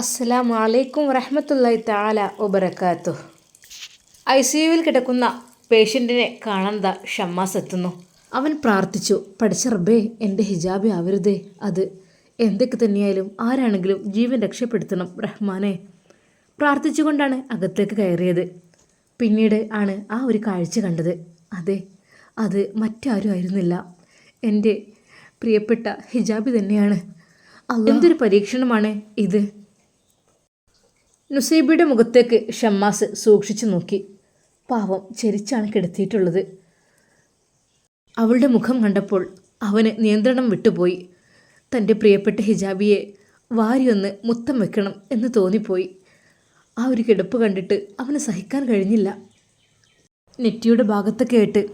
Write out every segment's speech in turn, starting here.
അസ്സലാമു അലൈക്കും വറഹ്മത്തുള്ളാഹി തആല വബറകാതുഹു. ICUവിൽ കിടക്കുന്ന പേഷ്യൻറ്റിനെ കാണാൻ ഷമ്മാസ് എത്തുന്നു. അവൻ പ്രാർത്ഥിച്ചു, പഠിച്ച റബ്ബേ, എൻ്റെ ഹിജാബി ആവരുതേ, അത് എന്തൊക്കെ തന്നെയായാലും ആരാണെങ്കിലും ജീവൻ രക്ഷപ്പെടുത്തണം റഹ്മാനെ. പ്രാർത്ഥിച്ചുകൊണ്ടാണ് അകത്തേക്ക് കയറിയത്. പിന്നീട് ആണ് ആ ഒരു കാഴ്ച കണ്ടത്. അതെ, അത് മറ്റാരും ആയിരുന്നില്ല, എൻ്റെ പ്രിയപ്പെട്ട ഹിജാബി തന്നെയാണ്. എന്തൊരു പരീക്ഷണമാണ് ഇത്. നുസൈബയുടെ മുഖത്തേക്ക് ഷമ്മാസ് സൂക്ഷിച്ചു നോക്കി. പാവം ചെരിച്ചാണ് കിടത്തിയിട്ടുള്ളത്. അവളുടെ മുഖം കണ്ടപ്പോൾ അവന് നിയന്ത്രണം വിട്ടുപോയി. തൻ്റെ പ്രിയപ്പെട്ട ഹിജാബിയെ വാരിയൊന്ന് മുത്തം വെക്കണം എന്ന് തോന്നിപ്പോയി. ആ ഒരു കിടപ്പ് കണ്ടിട്ട് അവന് സഹിക്കാൻ കഴിഞ്ഞില്ല. നെറ്റിയുടെ ഭാഗത്തൊക്കെ ആയിട്ട്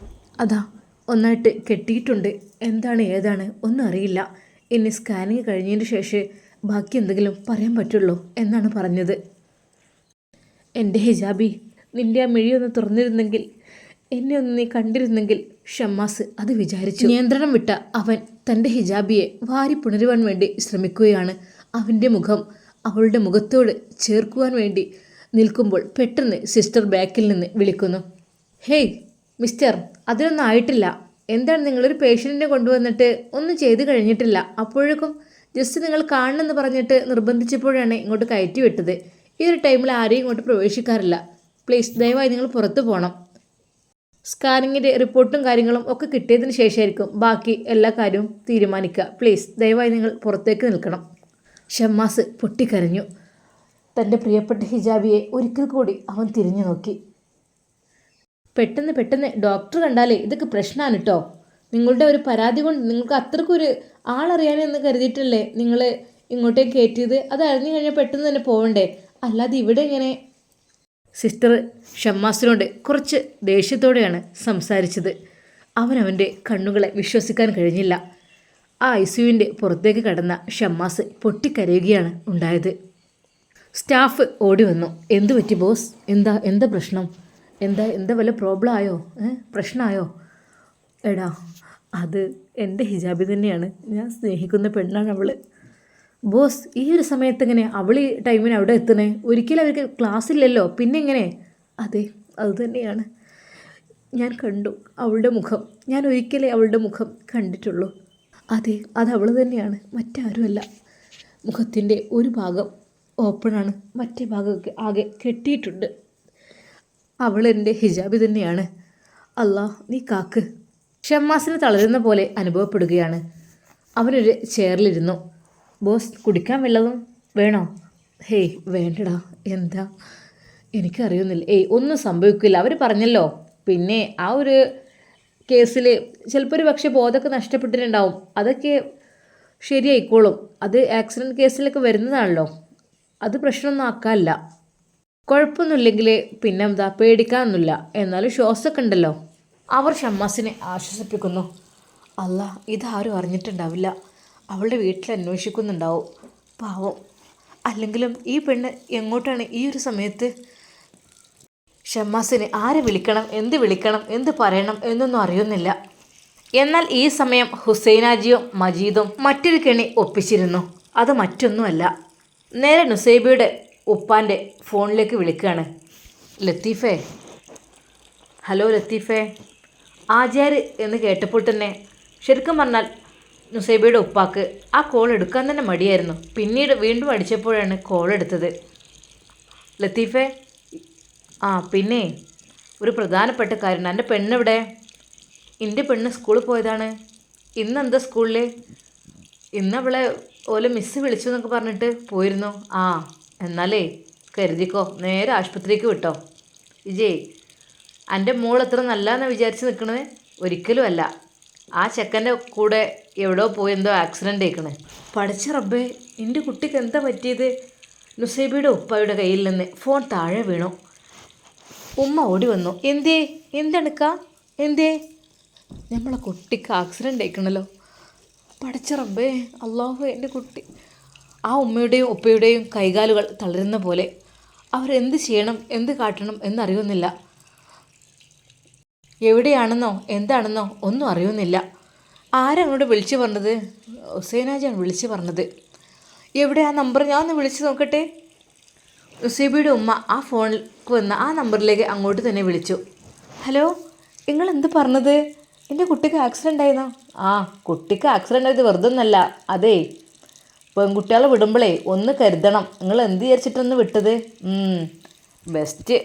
അതാ ഒന്നായിട്ട് കെട്ടിയിട്ടുണ്ട്. എന്താണ് ഏതാണ് ഒന്നും അറിയില്ല. ഇനി സ്കാനിങ് കഴിഞ്ഞതിന് ശേഷം ബാക്കി എന്തെങ്കിലും പറയാൻ പറ്റുള്ളൂ എന്നാണ് പറഞ്ഞത്. എൻ്റെ ഹിജാബി, നിൻ്റെ ആ മിഴിയൊന്ന് തുറന്നിരുന്നെങ്കിൽ, എന്നെ ഒന്ന് നീ കണ്ടിരുന്നെങ്കിൽ. ഷമ്മാസ് അത് വിചാരിച്ചു. നിയന്ത്രണം വിട്ട അവൻ തൻ്റെ ഹിജാബിയെ വാരി പുണരുവാൻ വേണ്ടി ശ്രമിക്കുകയാണ്. അവൻ്റെ മുഖം അവളുടെ മുഖത്തോട് ചേർക്കുവാൻ വേണ്ടി നിൽക്കുമ്പോൾ പെട്ടെന്ന് സിസ്റ്റർ ബാക്കിൽ നിന്ന് വിളിക്കുന്നു. ഹേയ് മിസ്റ്റർ, അതിനൊന്നും ആയിട്ടില്ല. എന്താണ്, നിങ്ങളൊരു പേഷ്യൻറ്റിനെ കൊണ്ടുവന്നിട്ട് ഒന്നും ചെയ്ത് കഴിഞ്ഞിട്ടില്ല. അപ്പോഴേക്കും ജസ്റ്റ് നിങ്ങൾ കാണണമെന്ന് പറഞ്ഞിട്ട് നിർബന്ധിച്ചപ്പോഴാണ് ഇങ്ങോട്ട് കയറ്റി വിട്ടത്. ഈ ഒരു ടൈമിൽ ആരെയും ഇങ്ങോട്ട് പ്രവേശിക്കാറില്ല. പ്ലീസ് ദയവായി നിങ്ങൾ പുറത്ത് പോകണം. സ്കാനിങ്ങിൻ്റെ റിപ്പോർട്ടും കാര്യങ്ങളും ഒക്കെ കിട്ടിയതിന് ശേഷമായിരിക്കും ബാക്കി എല്ലാ കാര്യവും തീരുമാനിക്കുക. പ്ലീസ് ദയവായി നിങ്ങൾ പുറത്തേക്ക് നിൽക്കണം. ഷമ്മാസ് പൊട്ടിക്കരഞ്ഞു. തൻ്റെ പ്രിയപ്പെട്ട ഹിജാബിയെ ഒരിക്കൽ കൂടി അവൻ തിരിഞ്ഞു നോക്കി. പെട്ടെന്ന് ഡോക്ടർ കണ്ടാലേ ഇതൊക്കെ പ്രശ്നമാണ് കേട്ടോ. നിങ്ങളുടെ ഒരു പരാതി കൊണ്ട് നിങ്ങൾക്ക് അത്രക്കൊരു ആളറിയാനെന്ന് കരുതിയിട്ടല്ലേ നിങ്ങൾ ഇങ്ങോട്ടേക്ക് കയറ്റിയത്. അത് അറിഞ്ഞു കഴിഞ്ഞാൽ പെട്ടെന്ന് തന്നെ പോവണ്ടേ, അല്ലാതെ ഇവിടെ ഇങ്ങനെ. സിസ്റ്റർ ഷമ്മാസിനോട് കുറച്ച് ദേഷ്യത്തോടെയാണ് സംസാരിച്ചത്. അവനവൻ്റെ കണ്ണുകളെ വിശ്വസിക്കാൻ കഴിഞ്ഞില്ല. ആ ICUവിൻ്റെ പുറത്തേക്ക് കടന്ന ഷമ്മാസ് പൊട്ടിക്കരയുകയാണ് ഉണ്ടായത്. സ്റ്റാഫ് ഓടി വന്നു. എന്തു പറ്റി ബോസ്? എന്താ പ്രശ്നം? എന്താ വല്ല പ്രോബ്ലം ആയോ? പ്രശ്നമായോ? എടാ, അത് എൻ്റെ ഹിജാബി തന്നെയാണ്. ഞാൻ സ്നേഹിക്കുന്ന പെണ്ണാണ് അവൾ. ബോസ്, ഈ ഒരു സമയത്ത് എങ്ങനെ അവൾ ഈ ടൈമിന് അവിടെ എത്തണേ? ഒരിക്കലും അവർക്ക് ക്ലാസ് ഇല്ലല്ലോ, പിന്നെ എങ്ങനെ? അതെ, അത് തന്നെയാണ്. ഞാൻ കണ്ടു അവളുടെ മുഖം. ഞാൻ ഒരിക്കലേ അവളുടെ മുഖം കണ്ടിട്ടുള്ളൂ. അതെ, അത് അവൾ തന്നെയാണ്, മറ്റാരുമല്ല. മുഖത്തിൻ്റെ ഒരു ഭാഗം ഓപ്പണാണ്, മറ്റേ ഭാഗമൊക്കെ ആകെ കെട്ടിയിട്ടുണ്ട്. അവൾ എൻ്റെ ഹിജാബി തന്നെയാണ്. അല്ലാ, നീ കാക്ക്. ഷമ്മാസിന് തളരുന്ന പോലെ അനുഭവപ്പെടുകയാണ്. അവനൊരു ചെയറിലിരുന്നു. ബോസ്, കുടിക്കാൻ വല്ലതും വേണോ? ഹേയ് വേണ്ടടാ. എന്താ, എനിക്കറിയുന്നില്ല. ഒന്നും സംഭവിക്കില്ല, അവർ പറഞ്ഞല്ലോ. പിന്നെ ആ ഒരു കേസിൽ ചിലപ്പോൾ ഒരു പക്ഷേ ബോധമൊക്കെ നഷ്ടപ്പെട്ടിട്ടുണ്ടാവും. അതൊക്കെ ശരിയായിക്കോളും. അത് ആക്സിഡൻറ്റ് കേസിലൊക്കെ വരുന്നതാണല്ലോ. അത് പ്രശ്നമൊന്നും ആക്കാനില്ല. കുഴപ്പമൊന്നുമില്ലെങ്കിൽ പിന്നെന്താ, പേടിക്കാനൊന്നുമില്ല. എന്നാലും ശ്വാസമൊക്കെ ഉണ്ടല്ലോ. അവർ ഷമ്മാസിനെ ആശ്വസിപ്പിക്കുന്നു. അല്ലാ, ഇതാരും അറിഞ്ഞിട്ടുണ്ടാവില്ല. അവളുടെ വീട്ടിൽ അന്വേഷിക്കുന്നുണ്ടാവും. പാവം. അല്ലെങ്കിലും ഈ പെണ്ണ് എങ്ങോട്ടാണ് ഈ ഒരു സമയത്ത്? ഷമ്മാസിന് ആരെ വിളിക്കണം, എന്ത് പറയണം എന്നൊന്നും അറിയുന്നില്ല. എന്നാൽ ഈ സമയം ഹുസൈനാജിയും മജീദും മറ്റൊരു കെണി ഒപ്പിച്ചിരുന്നു. അത് മറ്റൊന്നുമല്ല, നേരെ നുസൈബയുടെ ഉപ്പാൻ്റെ ഫോണിലേക്ക് വിളിക്കുകയാണ്. ലത്തീഫേ, ഹലോ ലത്തീഫേ. ആചാര് എന്ന് കേട്ടപ്പോൾ തന്നെ ശരിക്കും പറഞ്ഞാൽ നുസൈബയുടെ ഉപ്പാക്ക് ആ കോൾ എടുക്കാൻ തന്നെ മടിയായിരുന്നു. പിന്നീട് വീണ്ടും അടിച്ചപ്പോഴാണ് കോൾ എടുത്തത്. ലത്തീഫേ, പിന്നെ ഒരു പ്രധാനപ്പെട്ട കാര്യം. എൻ്റെ പെണ്ണെവിടെ? എൻ്റെ പെണ്ണ് സ്കൂളിൽ പോയതാണ്. ഇന്നെന്താ സ്കൂളിൽ? ഇന്നവളെ ഓലെ മിസ്സ് വിളിച്ചു എന്നൊക്കെ പറഞ്ഞിട്ട് പോയിരുന്നു. എന്നാലേ കരുതിക്കോ, നേരെ ആശുപത്രിക്ക് വിട്ടോ. വിജയ്, എൻ്റെ മോൾ എത്ര നല്ലതെന്ന് വിചാരിച്ച് നിൽക്കണത്? ഒരിക്കലും അല്ല. ആ ചെക്കൻ്റെ കൂടെ എവിടെയോ പോയി എന്തോ ആക്സിഡൻ്റ് ആയിക്കണേ. പഠിച്ച റബ്ബേ, എൻ്റെ കുട്ടിക്ക് എന്താ പറ്റിയത്? നുസൈബയുടെ ഉപ്പയുടെ കയ്യിൽ നിന്ന് ഫോൺ താഴെ വീണു. ഉമ്മ ഓടി വന്നു. എന്തെടുക്ക? നമ്മളെ കുട്ടിക്ക് ആക്സിഡൻ്റ് ആയിക്കണല്ലോ. പഠിച്ച റബ്ബേ, അള്ളാഹു, എൻ്റെ കുട്ടി. ആ ഉമ്മയുടെയും ഉപ്പയുടെയും കൈകാലുകൾ തളരുന്ന പോലെ. അവരെന്ത് ചെയ്യണം, എന്ത് കാട്ടണം എന്നറിയുന്നില്ല. എവിടെയാണെന്നോ എന്താണെന്നോ ഒന്നും അറിയുന്നില്ല. ആരങ്ങോട്ട് വിളിച്ചു പറഞ്ഞത്? ഹുസൈനാജിയാണ് വിളിച്ചു പറഞ്ഞത്. എവിടെ ആ നമ്പർ? ഞാൻ ഒന്ന് വിളിച്ച് നോക്കട്ടെ. നുസൈബയുടെ ഉമ്മ ആ ഫോണിലേക്ക് വന്ന ആ നമ്പറിലേക്ക് അങ്ങോട്ട് തന്നെ വിളിച്ചു. ഹലോ, നിങ്ങൾ എന്ത് പറഞ്ഞത്? എൻ്റെ കുട്ടിക്ക് ആക്സിഡൻ്റ് ആയിരുന്നോ? ആ, കുട്ടിക്ക് ആക്സിഡൻ്റ് ആയത് വെറുതെ ഒന്നല്ല. അതേ, പെൺകുട്ടികളെ വിടുമ്പോഴേ ഒന്ന് കരുതണം. നിങ്ങൾ എന്ത് വിചാരിച്ചിട്ടൊന്ന് വിട്ടത്? ബെസ്റ്റ്.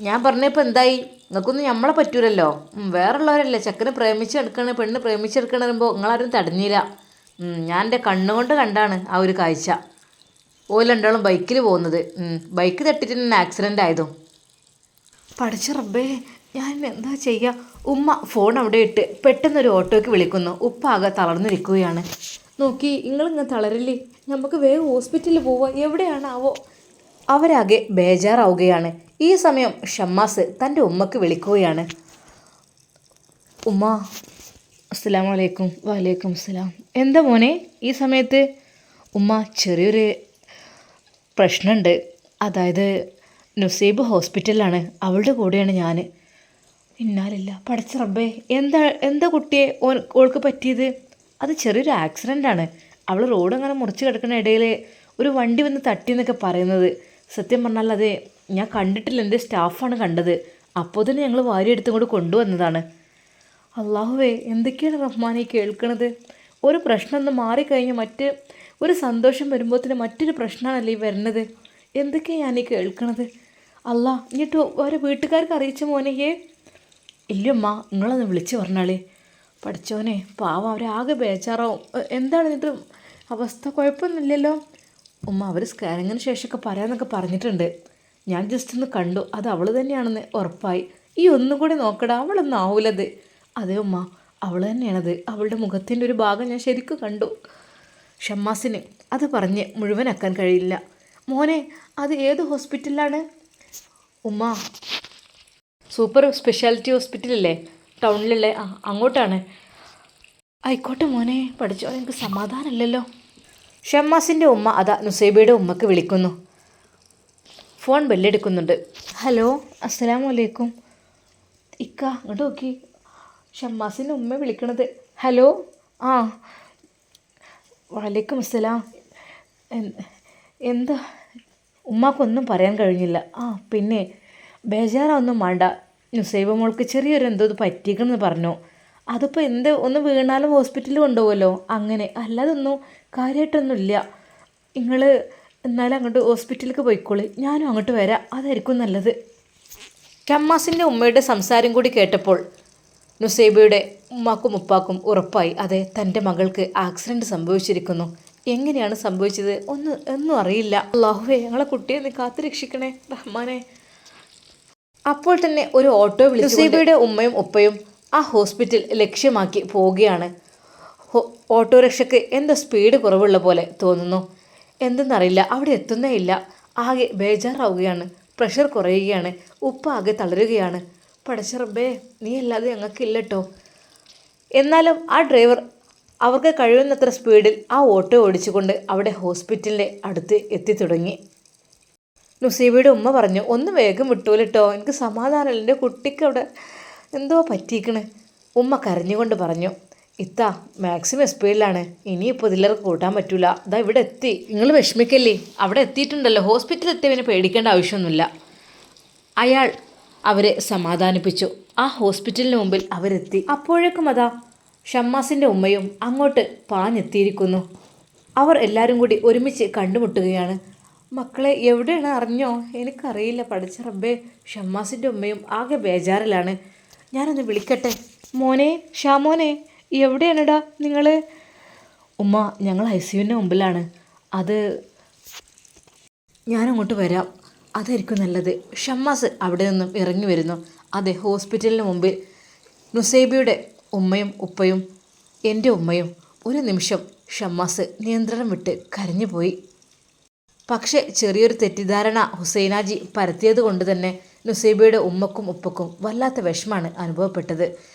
ഞാൻ പറഞ്ഞപ്പോൾ എന്തായി? നിങ്ങൾക്കൊന്നും നമ്മളെ പറ്റൂലല്ലോ. വേറുള്ളവരല്ലേ ചെക്കനെ പ്രേമിച്ചെടുക്കണ പെണ്ണ് പ്രേമിച്ചെടുക്കണ പറയുമ്പോൾ നിങ്ങളാരും തടഞ്ഞില്ല. ഞാൻ എൻ്റെ കണ്ണുകൊണ്ട് കണ്ടാണ് ആ ഒരു കാഴ്ച. ഓല് രണ്ടാളും ബൈക്കിൽ പോകുന്നത്. ബൈക്ക് തട്ടിട്ട് തന്നെ ആക്സിഡൻ്റ് ആയതും. പഠിച്ച റബ്ബേ, ഞാൻ എന്താ ചെയ്യുക? ഉമ്മ ഫോൺ അവിടെ ഇട്ട് പെട്ടെന്നൊരു ഓട്ടോയ്ക്ക് വിളിക്കുന്നു. ഉപ്പ ആകെ തളർന്നിരിക്കുകയാണ്. നോക്കി, നിങ്ങളിങ്ങനെ തളരില്ലേ, നമുക്ക് വേഗം ഹോസ്പിറ്റലിൽ പോവുക. എവിടെയാണാവോ? അവരാകെ ബേജാറാവുകയാണ്. ഈ സമയം ഷമ്മാസ് തൻ്റെ ഉമ്മക്ക് വിളിക്കുകയാണ്. ഉമ്മ, അസ്സലാമു അലൈക്കും. വലൈക്കും അസ്സലാം. എന്താ മോനെ ഈ സമയത്ത്? ഉമ്മ, ചെറിയൊരു പ്രശ്നമുണ്ട്. അതായത് നുസൈബ് ഹോസ്പിറ്റലിലാണ്, അവളുടെ കൂടെയാണ് ഞാൻ. ഇന്നാലില്ല. പഠിച്ച റബ്ബേ, എന്താ കുട്ടിയെ ഓൾക്ക് പറ്റിയത്? അത് ചെറിയൊരു ആക്സിഡൻ്റാണ്. അവൾ റോഡ് അങ്ങനെ മുറിച്ച് കിടക്കുന്ന ഇടയിൽ ഒരു വണ്ടി വന്ന് തട്ടി എന്നൊക്കെ പറയുന്നത്. സത്യം പറഞ്ഞാൽ അത് ഞാൻ കണ്ടിട്ടില്ല, എൻ്റെ സ്റ്റാഫാണ് കണ്ടത്. അപ്പോൾ തന്നെ ഞങ്ങൾ വാരിയെടുത്തും കൂടെ കൊണ്ടുവന്നതാണ്. അള്ളാഹുവേ, എന്തൊക്കെയാണ് റഹ്മാനെ കേൾക്കണത്? ഒരു പ്രശ്നം ഒന്ന് മാറിക്കഴിഞ്ഞ് ഒരു സന്തോഷം വരുമ്പോഴത്തേന് മറ്റൊരു പ്രശ്നമാണല്ലേ ഈ വരുന്നത്. എന്തൊക്കെയാണ് ഞാനീ കേൾക്കണത്? അല്ലാ, എന്നിട്ട് ഓരോ വീട്ടുകാർക്ക് അറിയിച്ച മോനെയേ? ഇല്ലമ്മ, നിങ്ങളൊന്ന് വിളിച്ച് പറഞ്ഞാളേ. പഠിച്ചോനെ, പാവം, അവരാകെ ബേജാറാവും. എന്താണ് എന്നിട്ട് അവസ്ഥ? കുഴപ്പമൊന്നുമില്ലല്ലോ ഉമ്മ? അവർ സ്കാനിങ്ങിന് ശേഷമൊക്കെ പറയാമെന്നൊക്കെ പറഞ്ഞിട്ടുണ്ട്. ഞാൻ ജസ്റ്റ് ഒന്ന് കണ്ടു, അത് അവൾ തന്നെയാണെന്ന് ഉറപ്പായി. ഈ ഒന്നും കൂടി നോക്കടാ, അവളൊന്നും ആവൂലത്. അതെ ഉമ്മ, അവൾ തന്നെയാണത്. അവളുടെ മുഖത്തിൻ്റെ ഒരു ഭാഗം ഞാൻ ശരിക്കും കണ്ടു. ഷമ്മാസിന് അത് പറഞ്ഞ് മുഴുവനാക്കാൻ കഴിയില്ല. മോനെ, അത് ഏത് ഹോസ്പിറ്റലിലാണ്? ഉമ്മ, സൂപ്പർ സ്പെഷ്യാലിറ്റി ഹോസ്പിറ്റലല്ലേ ടൗണിലല്ലേ? അങ്ങോട്ടാണ്. ആയിക്കോട്ടെ മോനെ. പഠിച്ചോ, എനിക്ക് സമാധാനമില്ലല്ലോ. ഷമ്മാസിൻ്റെ ഉമ്മ അതാ നുസൈബയുടെ ഉമ്മക്ക് വിളിക്കുന്നു. ഫോൺ ബെല്ലെടുക്കുന്നുണ്ട്. ഹലോ, അസ്സലാമു അലൈക്കും. ഇക്ക അങ്ങോട്ട് നോക്കി. ഷമ്മാസിൻ്റെ ഉമ്മ വിളിക്കണത്. ഹലോ. ആ, വലൈക്കും അസ്സലാം. എന്താ? ഉമ്മാക്കൊന്നും പറയാൻ കഴിഞ്ഞില്ല. പിന്നെ ബേജാറൊന്നും വേണ്ട. നുസൈബ മോൾക്ക് ചെറിയൊരു എന്തോ പറ്റിക്കണമെന്ന് പറഞ്ഞു. അതിപ്പോൾ ഒന്ന് വീണാലും ഹോസ്പിറ്റലിൽ കൊണ്ടുപോകുമല്ലോ, അങ്ങനെ. അല്ലാതൊന്നും കാര്യമായിട്ടൊന്നുമില്ല. നിങ്ങൾ എന്നാലും അങ്ങോട്ട് ഹോസ്പിറ്റലിലേക്ക് പോയിക്കോളി, ഞാനും അങ്ങോട്ട് വരാം, അതായിരിക്കും നല്ലത്. ഷമ്മാസിൻ്റെ ഉമ്മയുടെ സംസാരം കൂടി കേട്ടപ്പോൾ നുസൈബയുടെ ഉമ്മാക്കും ഉപ്പാക്കും ഉറപ്പായി, അതെ, തൻ്റെ മകൾക്ക് ആക്സിഡൻറ്റ് സംഭവിച്ചിരിക്കുന്നു. എങ്ങനെയാണ് സംഭവിച്ചത് ഒന്നും അറിയില്ല. അല്ലാഹുവേ, ഞങ്ങളെ കുട്ടിയെ നീ കാത്തു രക്ഷിക്കണേ റഹ്മാനെ. അപ്പോൾ തന്നെ ഒരു ഓട്ടോ വിളിച്ചു നുസൈബയുടെ ഉമ്മയും ഉപ്പയും ആ ഹോസ്പിറ്റൽ ലക്ഷ്യമാക്കി പോവുകയാണ്. ഓട്ടോറിക്ഷയ്ക്ക് എന്തോ സ്പീഡ് കുറവുള്ള പോലെ തോന്നുന്നു. എന്തെന്നറിയില്ല, അവിടെ എത്തുന്നേ ഇല്ല. ആകെ ബേജാറാവുകയാണ്. പ്രഷർ കുറയുകയാണ്. ഉപ്പ ആകെ തളരുകയാണ്. പടച്ച റബ്ബേ, നീ അല്ലാതെ ഞങ്ങൾക്കില്ല കേട്ടോ. എന്നാലും ആ ഡ്രൈവർ അവർക്ക് കഴിയുന്നത്ര സ്പീഡിൽ ആ ഓട്ടോ ഓടിച്ചുകൊണ്ട് അവിടെ ഹോസ്പിറ്റലിൻ്റെ അടുത്ത് എത്തിത്തുടങ്ങി. നുസൈബയുടെ ഉമ്മ പറഞ്ഞു, ഒന്ന് വേഗം വിട്ടൂലിട്ടോ, എനിക്ക് സമാധാനമില്ല, എൻ്റെ കുട്ടിക്ക് അവിടെ എന്തോ പറ്റിയിക്കണ്. ഉമ്മ കരഞ്ഞുകൊണ്ട് പറഞ്ഞു, ഇത്ത മാക്സിമം സ്പീഡിലാണ്, ഇനിയിപ്പോൾ ഇതിലേക്ക് കൂട്ടാൻ പറ്റൂല. ഇതാ ഇവിടെ എത്തി, നിങ്ങൾ വിഷമിക്കല്ലേ, അവിടെ എത്തിയിട്ടുണ്ടല്ലോ, ഹോസ്പിറ്റലിൽ എത്തിയവന് പേടിക്കേണ്ട ആവശ്യമൊന്നുമില്ല. അയാൾ അവരെ സമാധാനിപ്പിച്ചു. ആ ഹോസ്പിറ്റലിന് മുമ്പിൽ അവരെത്തി. അപ്പോഴേക്കും അതാ ഷമ്മാസിൻ്റെ ഉമ്മയും അങ്ങോട്ട് പാഞ്ഞെത്തിയിരിക്കുന്നു. അവർ എല്ലാവരും കൂടി ഒരുമിച്ച് കണ്ടുമുട്ടുകയാണ്. മക്കളെ എവിടെയാണ് അറിഞ്ഞോ? എനിക്കറിയില്ല പഠിച്ച റബ്ബേ. ഷമ്മാസിൻ്റെ ഉമ്മയും ആകെ ബേജാറിലാണ്. ഞാനൊന്ന് വിളിക്കട്ടെ? മോനെ, ഷാമോനെ, എവിടെയാണെടാ നിങ്ങൾ? ഉമ്മ, ഞങ്ങൾ ICUവിൻ്റെ മുമ്പിലാണ്. അത് ഞാനങ്ങോട്ട് വരാം, അതായിരിക്കും നല്ലത്. ഷമ്മാസ് അവിടെ നിന്നും ഇറങ്ങി വരുന്നു. അതെ, ഹോസ്പിറ്റലിന് മുമ്പിൽ നുസൈബയുടെ ഉമ്മയും ഉപ്പയും എൻ്റെ ഉമ്മയും. ഒരു നിമിഷം ഷമ്മാസ് നിയന്ത്രണം വിട്ട് കരഞ്ഞുപോയി. പക്ഷേ ചെറിയൊരു തെറ്റിദ്ധാരണ ഹുസൈനാജി പരത്തിയത് കൊണ്ട് തന്നെ നുസൈബയുടെ ഉമ്മക്കും ഉപ്പക്കും വല്ലാത്ത വിഷമാണ് അനുഭവപ്പെട്ടത്.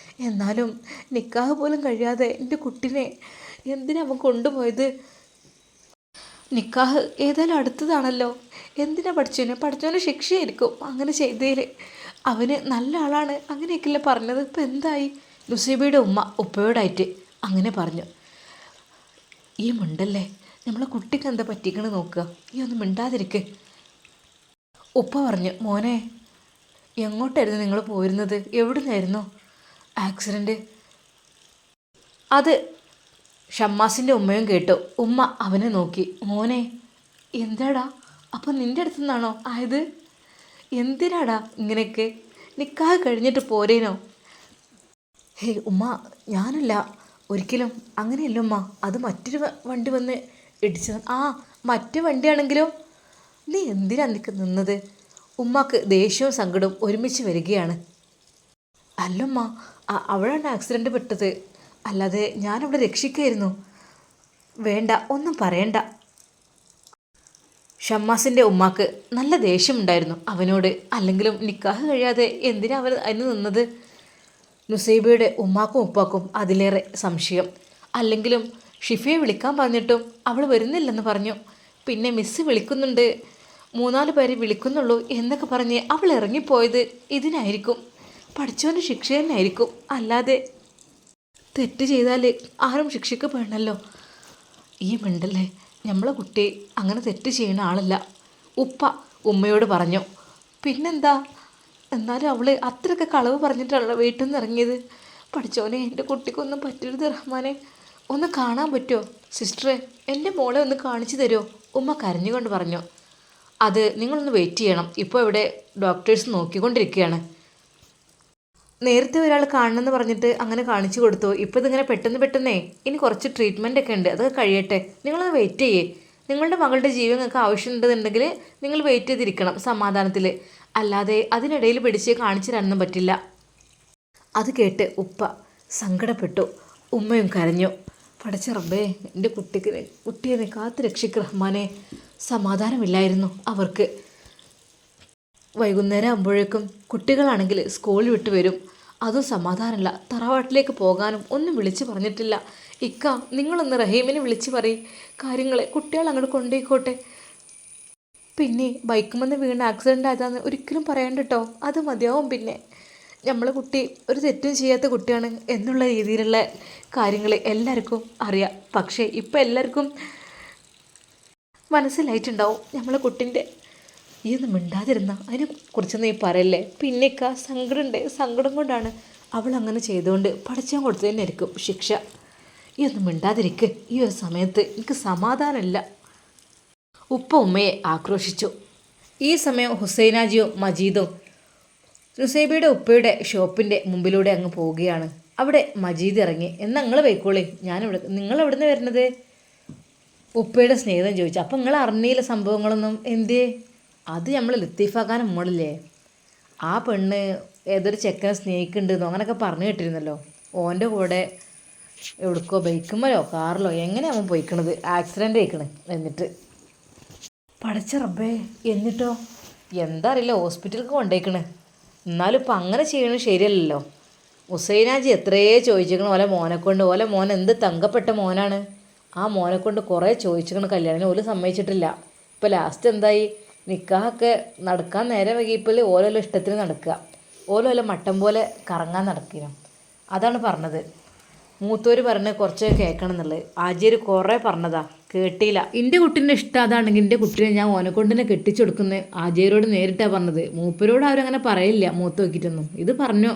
എന്നാലും നിക്കാഹ് പോലും കഴിയാതെ എൻ്റെ കുട്ടിനെ എന്തിനാ അവൻ കൊണ്ടുപോയത്? നിക്കാഹ് ഏതായാലും അടുത്തതാണല്ലോ, എന്തിനാ പഠിച്ചോനെ ശിക്ഷയായിരിക്കും അങ്ങനെ ചെയ്തതിൽ. അവന് നല്ല ആളാണ്, അങ്ങനെയൊക്കെയല്ലേ പറഞ്ഞത്. ഇപ്പം എന്തായി? നുസൈബയുടെ ഉമ്മ ഉപ്പയോടായിട്ട് അങ്ങനെ പറഞ്ഞു. ഈ മുണ്ടല്ലേ, നമ്മളെ കുട്ടിക്ക് എന്താ പറ്റിക്കണ് നോക്കുക, ഈ ഒന്നും മിണ്ടാതിരിക്ക്. ഉപ്പ പറഞ്ഞു, മോനെ എങ്ങോട്ടായിരുന്നു നിങ്ങൾ പോയിരുന്നത്, എവിടുന്നായിരുന്നു ആക്സിഡൻറ്റ്? അത് ഷമ്മാസിൻ്റെ ഉമ്മയും കേട്ടു. ഉമ്മ അവനെ നോക്കി, മോനെ എന്താടാ, അപ്പം നിൻ്റെ അടുത്തു നിന്നാണോ ആയത്? എന്തിനാടാ ഇങ്ങനെയൊക്കെ, നിക്കാഹ് കഴിഞ്ഞിട്ട് പോരേനോ? ഹേയ് ഉമ്മ, ഞാനല്ല, ഒരിക്കലും അങ്ങനെയല്ല ഉമ്മ, അത് മറ്റൊരു വണ്ടി വന്ന് ഇടിച്ചത്. ആ മറ്റു വണ്ടിയാണെങ്കിലോ? നീ എന്തിനാ നിൽക്ക് നിന്നത്? ഉമ്മക്ക് ദേഷ്യവും സങ്കടവും ഒരുമിച്ച് വരികയാണ്. അല്ലമ്മ, അവളാണ് ആക്സിഡൻറ്റ് പെട്ടത്, അല്ലാതെ ഞാനവിടെ രക്ഷിക്കായിരുന്നു. വേണ്ട, ഒന്നും പറയണ്ട. ഷമ്മാസിൻ്റെ ഉമ്മാക്ക് നല്ല ദേഷ്യമുണ്ടായിരുന്നു അവനോട്. അല്ലെങ്കിലും നിക്കാഹ് കഴിയാതെ എന്തിനാ അവർ അതിന് നിന്നത്? നുസൈബയുടെ ഉമ്മാക്കും ഉപ്പാക്കും അതിലേറെ സംശയം. അല്ലെങ്കിലും ഷിഫയെ വിളിക്കാൻ പറഞ്ഞിട്ടും അവൾ വരുന്നില്ലെന്ന് പറഞ്ഞു. പിന്നെ മിസ്സ് വിളിക്കുന്നുണ്ട്, 3-4 പേരെ വിളിക്കുന്നുള്ളൂ എന്നൊക്കെ പറഞ്ഞ് അവൾ ഇറങ്ങിപ്പോയത് ഇതിനായിരിക്കും. പഠിച്ചവൻ്റെ ശിക്ഷ തന്നെയായിരിക്കും. അല്ലാതെ തെറ്റ് ചെയ്താൽ ആരും ശിക്ഷിക്കപ്പെടണമല്ലോ. ഈ മിണ്ടല്ലേ, നമ്മളെ കുട്ടി അങ്ങനെ തെറ്റ് ചെയ്യുന്ന ആളല്ല, ഉപ്പ ഉമ്മയോട് പറഞ്ഞു. പിന്നെന്താ, എന്നാലും അവൾ അത്രയൊക്കെ കളവ് പറഞ്ഞിട്ടുള്ള വീട്ടിൽ നിന്ന് ഇറങ്ങിയത്. പഠിച്ചോനെ, എൻ്റെ കുട്ടിക്കൊന്നും പറ്റരുത് റഹ്മാനെ. ഒന്ന് കാണാൻ പറ്റുമോ സിസ്റ്ററെ, എൻ്റെ മോളെ ഒന്ന് കാണിച്ചു തരുമോ? ഉമ്മ കരഞ്ഞുകൊണ്ട് പറഞ്ഞു. അത് നിങ്ങളൊന്ന് വെയിറ്റ് ചെയ്യണം, ഇപ്പോൾ ഇവിടെ ഡോക്ടേഴ്സ് നോക്കിക്കൊണ്ടിരിക്കുകയാണ്. നേരത്തെ ഒരാൾ കാണണമെന്ന് പറഞ്ഞിട്ട് അങ്ങനെ കാണിച്ചു കൊടുത്തു. ഇപ്പോൾ ഇതിങ്ങനെ പെട്ടെന്നേ, ഇനി കുറച്ച് ട്രീറ്റ്മെൻ്റ് ഒക്കെ ഉണ്ട്, അതൊക്കെ കഴിയട്ടെ. നിങ്ങളൊന്ന് വെയിറ്റ് ചെയ്യേ. നിങ്ങളുടെ മകളുടെ ജീവൻ നിങ്ങൾക്ക് ആവശ്യമുണ്ടെന്നുണ്ടെങ്കിൽ നിങ്ങൾ വെയിറ്റ് ചെയ്തിരിക്കണം സമാധാനത്തിൽ, അല്ലാതെ അതിനിടയിൽ പിടിച്ച് കാണിച്ചു തരാനൊന്നും പറ്റില്ല. അത് കേട്ട് ഉപ്പ സങ്കടപ്പെട്ടു. ഉമ്മയും കരഞ്ഞു. പഠിച്ച റബ്ബേ, എൻ്റെ കുട്ടിയെ കാത്തു രക്ഷിക്ക് റഹ്മാനെ. സമാധാനമില്ലായിരുന്നു അവർക്ക്. വൈകുന്നേരം ആകുമ്പോഴേക്കും കുട്ടികളാണെങ്കിൽ സ്കൂളിൽ വിട്ട് വരും. അതും സമാധാനമില്ല. തറവാട്ടിലേക്ക് പോകാനും ഒന്നും വിളിച്ച് പറഞ്ഞിട്ടില്ല. ഇക്ക, നിങ്ങളൊന്ന് റഹീമിനെ വിളിച്ച് പറയും കാര്യങ്ങളെ, കുട്ടികൾ അങ്ങോട്ട് കൊണ്ടുപോയിക്കോട്ടെ. പിന്നെ ബൈക്കുമെന്ന് വീണ് ആക്സിഡൻ്റ് ആയതാന്ന് ഒരിക്കലും പറയണ്ട കേട്ടോ, അത് മതിയാവും. പിന്നെ നമ്മളെ കുട്ടി ഒരു തെറ്റും ചെയ്യാത്ത കുട്ടിയാണ് എന്നുള്ള രീതിയിലുള്ള കാര്യങ്ങൾ എല്ലാവർക്കും അറിയാം. പക്ഷേ ഇപ്പം എല്ലാവർക്കും മനസ്സിലായിട്ടുണ്ടാവും നമ്മളെ കുട്ടിൻ്റെ. ഈ ഒന്നും മിണ്ടാതിരുന്ന അതിനെക്കുറിച്ച് നീ പറയല്ലേ. പിന്നേക്കാ സങ്കടമുണ്ട്, സങ്കടം കൊണ്ടാണ് അവൾ അങ്ങനെ ചെയ്തുകൊണ്ട് പഠിച്ചാൻ കൊടുത്തു തന്നെ ആയിരിക്കും ശിക്ഷ. ഈ ഒന്നും മിണ്ടാതിരിക്ക്, ഈ ഒരു സമയത്ത് എനിക്ക് സമാധാനമില്ല. ഉപ്പ ഉമ്മയെ ആക്രോശിച്ചു. ഈ സമയം ഹുസൈനാജിയും മജീദും നുസൈബയുടെ ഉപ്പയുടെ ഷോപ്പിൻ്റെ മുമ്പിലൂടെ അങ്ങ് പോവുകയാണ്. അവിടെ മജീദ് ഇറങ്ങി. എന്നാൽ നിങ്ങൾ പോയിക്കോളി, നിങ്ങൾ എവിടെ നിന്ന് വരുന്നത്? ഉപ്പയുടെ സ്നേഹിതൻ ചോദിച്ചു. അപ്പം നിങ്ങൾ അറിഞ്ഞില്ല സംഭവങ്ങളൊന്നും? എന്തേ? അത് നമ്മൾ ലത്തീഫാക്കാനും മോളില്ലേ, ആ പെണ്ണ് ഏതൊരു ചെക്കനെ സ്നേഹിക്കുന്നുണ്ടെന്നോ അങ്ങനെയൊക്കെ പറഞ്ഞു കേട്ടിരുന്നല്ലോ. ഓൻ്റെ കൂടെ എവിടേക്കോ ബൈക്കുമ്മലോ കാറിലോ എങ്ങനെയാവും പോയിക്കണത്, ആക്സിഡൻ്റ് ആയിക്കണ്. എന്നിട്ട് പഠിച്ച റബ്ബേ, എന്നിട്ടോ? എന്താ അറിയില്ല, ഹോസ്പിറ്റലിൽ കൊണ്ടേക്കണ്. എന്നാലും ഇപ്പം അങ്ങനെ ചെയ്യണത് ശരിയല്ലല്ലോ. ഹുസൈനാജി എത്രയേ ചോദിച്ചിരിക്കണം ഓലെ മോനെക്കൊണ്ട്. ഓലെ മോൻ എന്ത് തങ്കപ്പെട്ട മോനാണ്. ആ മോനെക്കൊണ്ട് കുറേ ചോദിച്ചിരിക്കണം കല്യാണം, ഓല് സമ്മതിച്ചിട്ടില്ല. ഇപ്പോൾ ലാസ്റ്റ് എന്തായി, നിക്കാഹൊക്കെ നടക്കാൻ നേരം വൈകിയപ്പോൾ ഓരോല്ലോ ഇഷ്ടത്തിന് നടക്കുക, ഓരോല്ലോ മട്ടം പോലെ കറങ്ങാൻ നടക്കണം. അതാണ് പറഞ്ഞത്. മൂത്തോര് പറഞ്ഞ് കുറച്ച് കേൾക്കണം എന്നുള്ളത്. ആജിയർ കുറേ പറഞ്ഞതാ, കേട്ടില്ല. എൻ്റെ കുട്ടീൻ്റെ ഇഷ്ടം അതാണെങ്കിൽ എൻ്റെ കുട്ടീനെ ഞാൻ ഓനെക്കൊണ്ട് തന്നെ കെട്ടിച്ചു കൊടുക്കുന്നത് ആജിയരോട് നേരിട്ടാണ് പറഞ്ഞത്. മൂപ്പരോട് അവരങ്ങനെ പറയില്ല മൂത്ത് നോക്കിയിട്ടൊന്നും. ഇത് പറഞ്ഞു,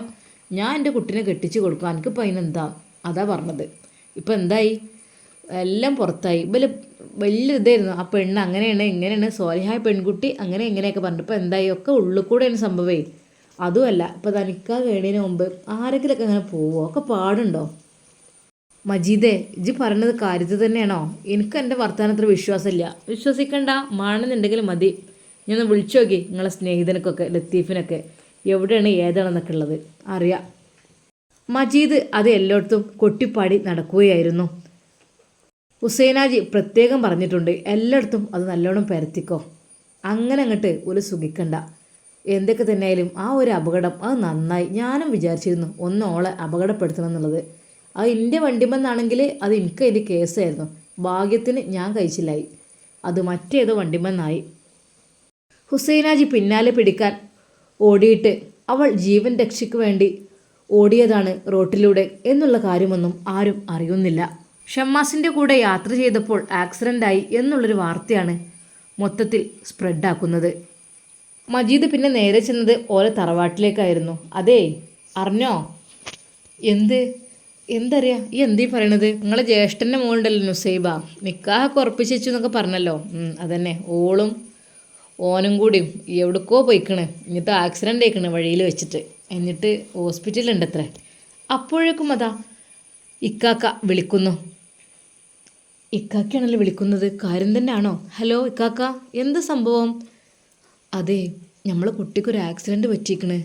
ഞാൻ എൻ്റെ കുട്ടീനെ കെട്ടിച്ചു കൊടുക്കും, എനിക്കിപ്പോൾ അതിനെന്താ, അതാ പറഞ്ഞത്. ഇപ്പം എന്തായി, എല്ലാം പുറത്തായി. വലിയ ഇതായിരുന്നു, ആ പെണ്ണ് അങ്ങനെയാണ് ഇങ്ങനെയാണ്, സ്വാലിഹായ പെൺകുട്ടി അങ്ങനെ ഇങ്ങനെയൊക്കെ പറഞ്ഞു. ഇപ്പം എന്തായി, ഒക്കെ ഉള്ളിൽ കൂടെയാണ് സംഭവമേ. അതുമല്ല, ഇപ്പോൾ തനിക്കാ കേടതിന് മുമ്പ് ആരെങ്കിലൊക്കെ അങ്ങനെ പോവോ, ഒക്കെ പാടുണ്ടോ? മജീദേ, ഇജ്ജ് പറഞ്ഞത് കാര്യത്തിൽ തന്നെയാണോ? എനിക്ക് എൻ്റെ വർത്തമാനത്തിൽ വിശ്വാസമില്ല. വിശ്വസിക്കണ്ട, മാണെന്നുണ്ടെങ്കിൽ മതി. ഞാൻ വിളിച്ചു നോക്കി നിങ്ങളെ സ്നേഹിതനക്കൊക്കെ, ലത്തീഫിനൊക്കെ എവിടെയാണ് ഏതാണെന്നൊക്കെ ഉള്ളത് അറിയാം. മജീദ് അത് എല്ലായിടത്തും കൊട്ടിപ്പാടി നടക്കുകയായിരുന്നു. ഹുസൈനാജി പ്രത്യേകം പറഞ്ഞിട്ടുണ്ട്, എല്ലായിടത്തും അത് നല്ലോണം പരത്തിക്കോ, അങ്ങനെ അങ്ങോട്ട് ഒരു സുഖിക്കണ്ട. എന്തൊക്കെ തന്നെയായാലും ആ ഒരു അപകടം അത് നന്നായി. ഞാനും വിചാരിച്ചിരുന്നു ഒന്നോളെ അപകടപ്പെടുത്തണം എന്നുള്ളത്. അത് എൻ്റെ വണ്ടിമെന്നാണെങ്കിൽ അത് എനിക്ക് അതിൻ്റെ കേസായിരുന്നു. ഭാഗ്യത്തിന് ഞാൻ കഴിച്ചില്ലായി, അത് മറ്റേതോ വണ്ടിമെന്നായി. ഹുസൈനാജി പിന്നാലെ പിടിക്കാൻ ഓടിയിട്ട് അവൾ ജീവൻ രക്ഷയ്ക്ക് വേണ്ടി ഓടിയതാണ് റോട്ടിലൂടെ എന്നുള്ള കാര്യമൊന്നും ആരും അറിയുന്നില്ല. ഷമ്മാസിൻ്റെ കൂടെ യാത്ര ചെയ്തപ്പോൾ ആക്സിഡൻ്റായി എന്നുള്ളൊരു വാർത്തയാണ് മൊത്തത്തിൽ സ്പ്രെഡാക്കുന്നത്. മജീദ് പിന്നെ നേരെ ചെന്നത് ഓരോ തറവാട്ടിലേക്കായിരുന്നു. അതേ അറിഞ്ഞോ? എന്തറിയാം ഈ എന്തീ പറയണത്? നിങ്ങളെ ജ്യേഷ്ഠൻ്റെ മോളുണ്ടല്ലോ നുസൈബ, നിക്കാഹൊക്കെ ഉറപ്പിച്ച് വെച്ചു എന്നൊക്കെ പറഞ്ഞല്ലോ. അതന്നെ, ഓളും ഓനും കൂടിയും എവിടേക്കോ പോയിക്കണ്. എന്നിട്ട് ആക്സിഡൻ്റ് ആയിക്കണ് വഴിയിൽ വെച്ചിട്ട്. എന്നിട്ട് ഹോസ്പിറ്റലുണ്ട് അത്രേ. അപ്പോഴേക്കും അതാ ഇക്കാക്ക വിളിക്കുന്നു. ഇക്കാക്കയാണല്ലോ വിളിക്കുന്നത്. കാര്യം തന്നെയാണോ? ഹലോ ഇക്കാക്ക, എന്ത് സംഭവം? അതെ, നമ്മളെ കുട്ടിക്കൊരു ആക്സിഡൻറ്റ് പറ്റിയിരിക്കണ്.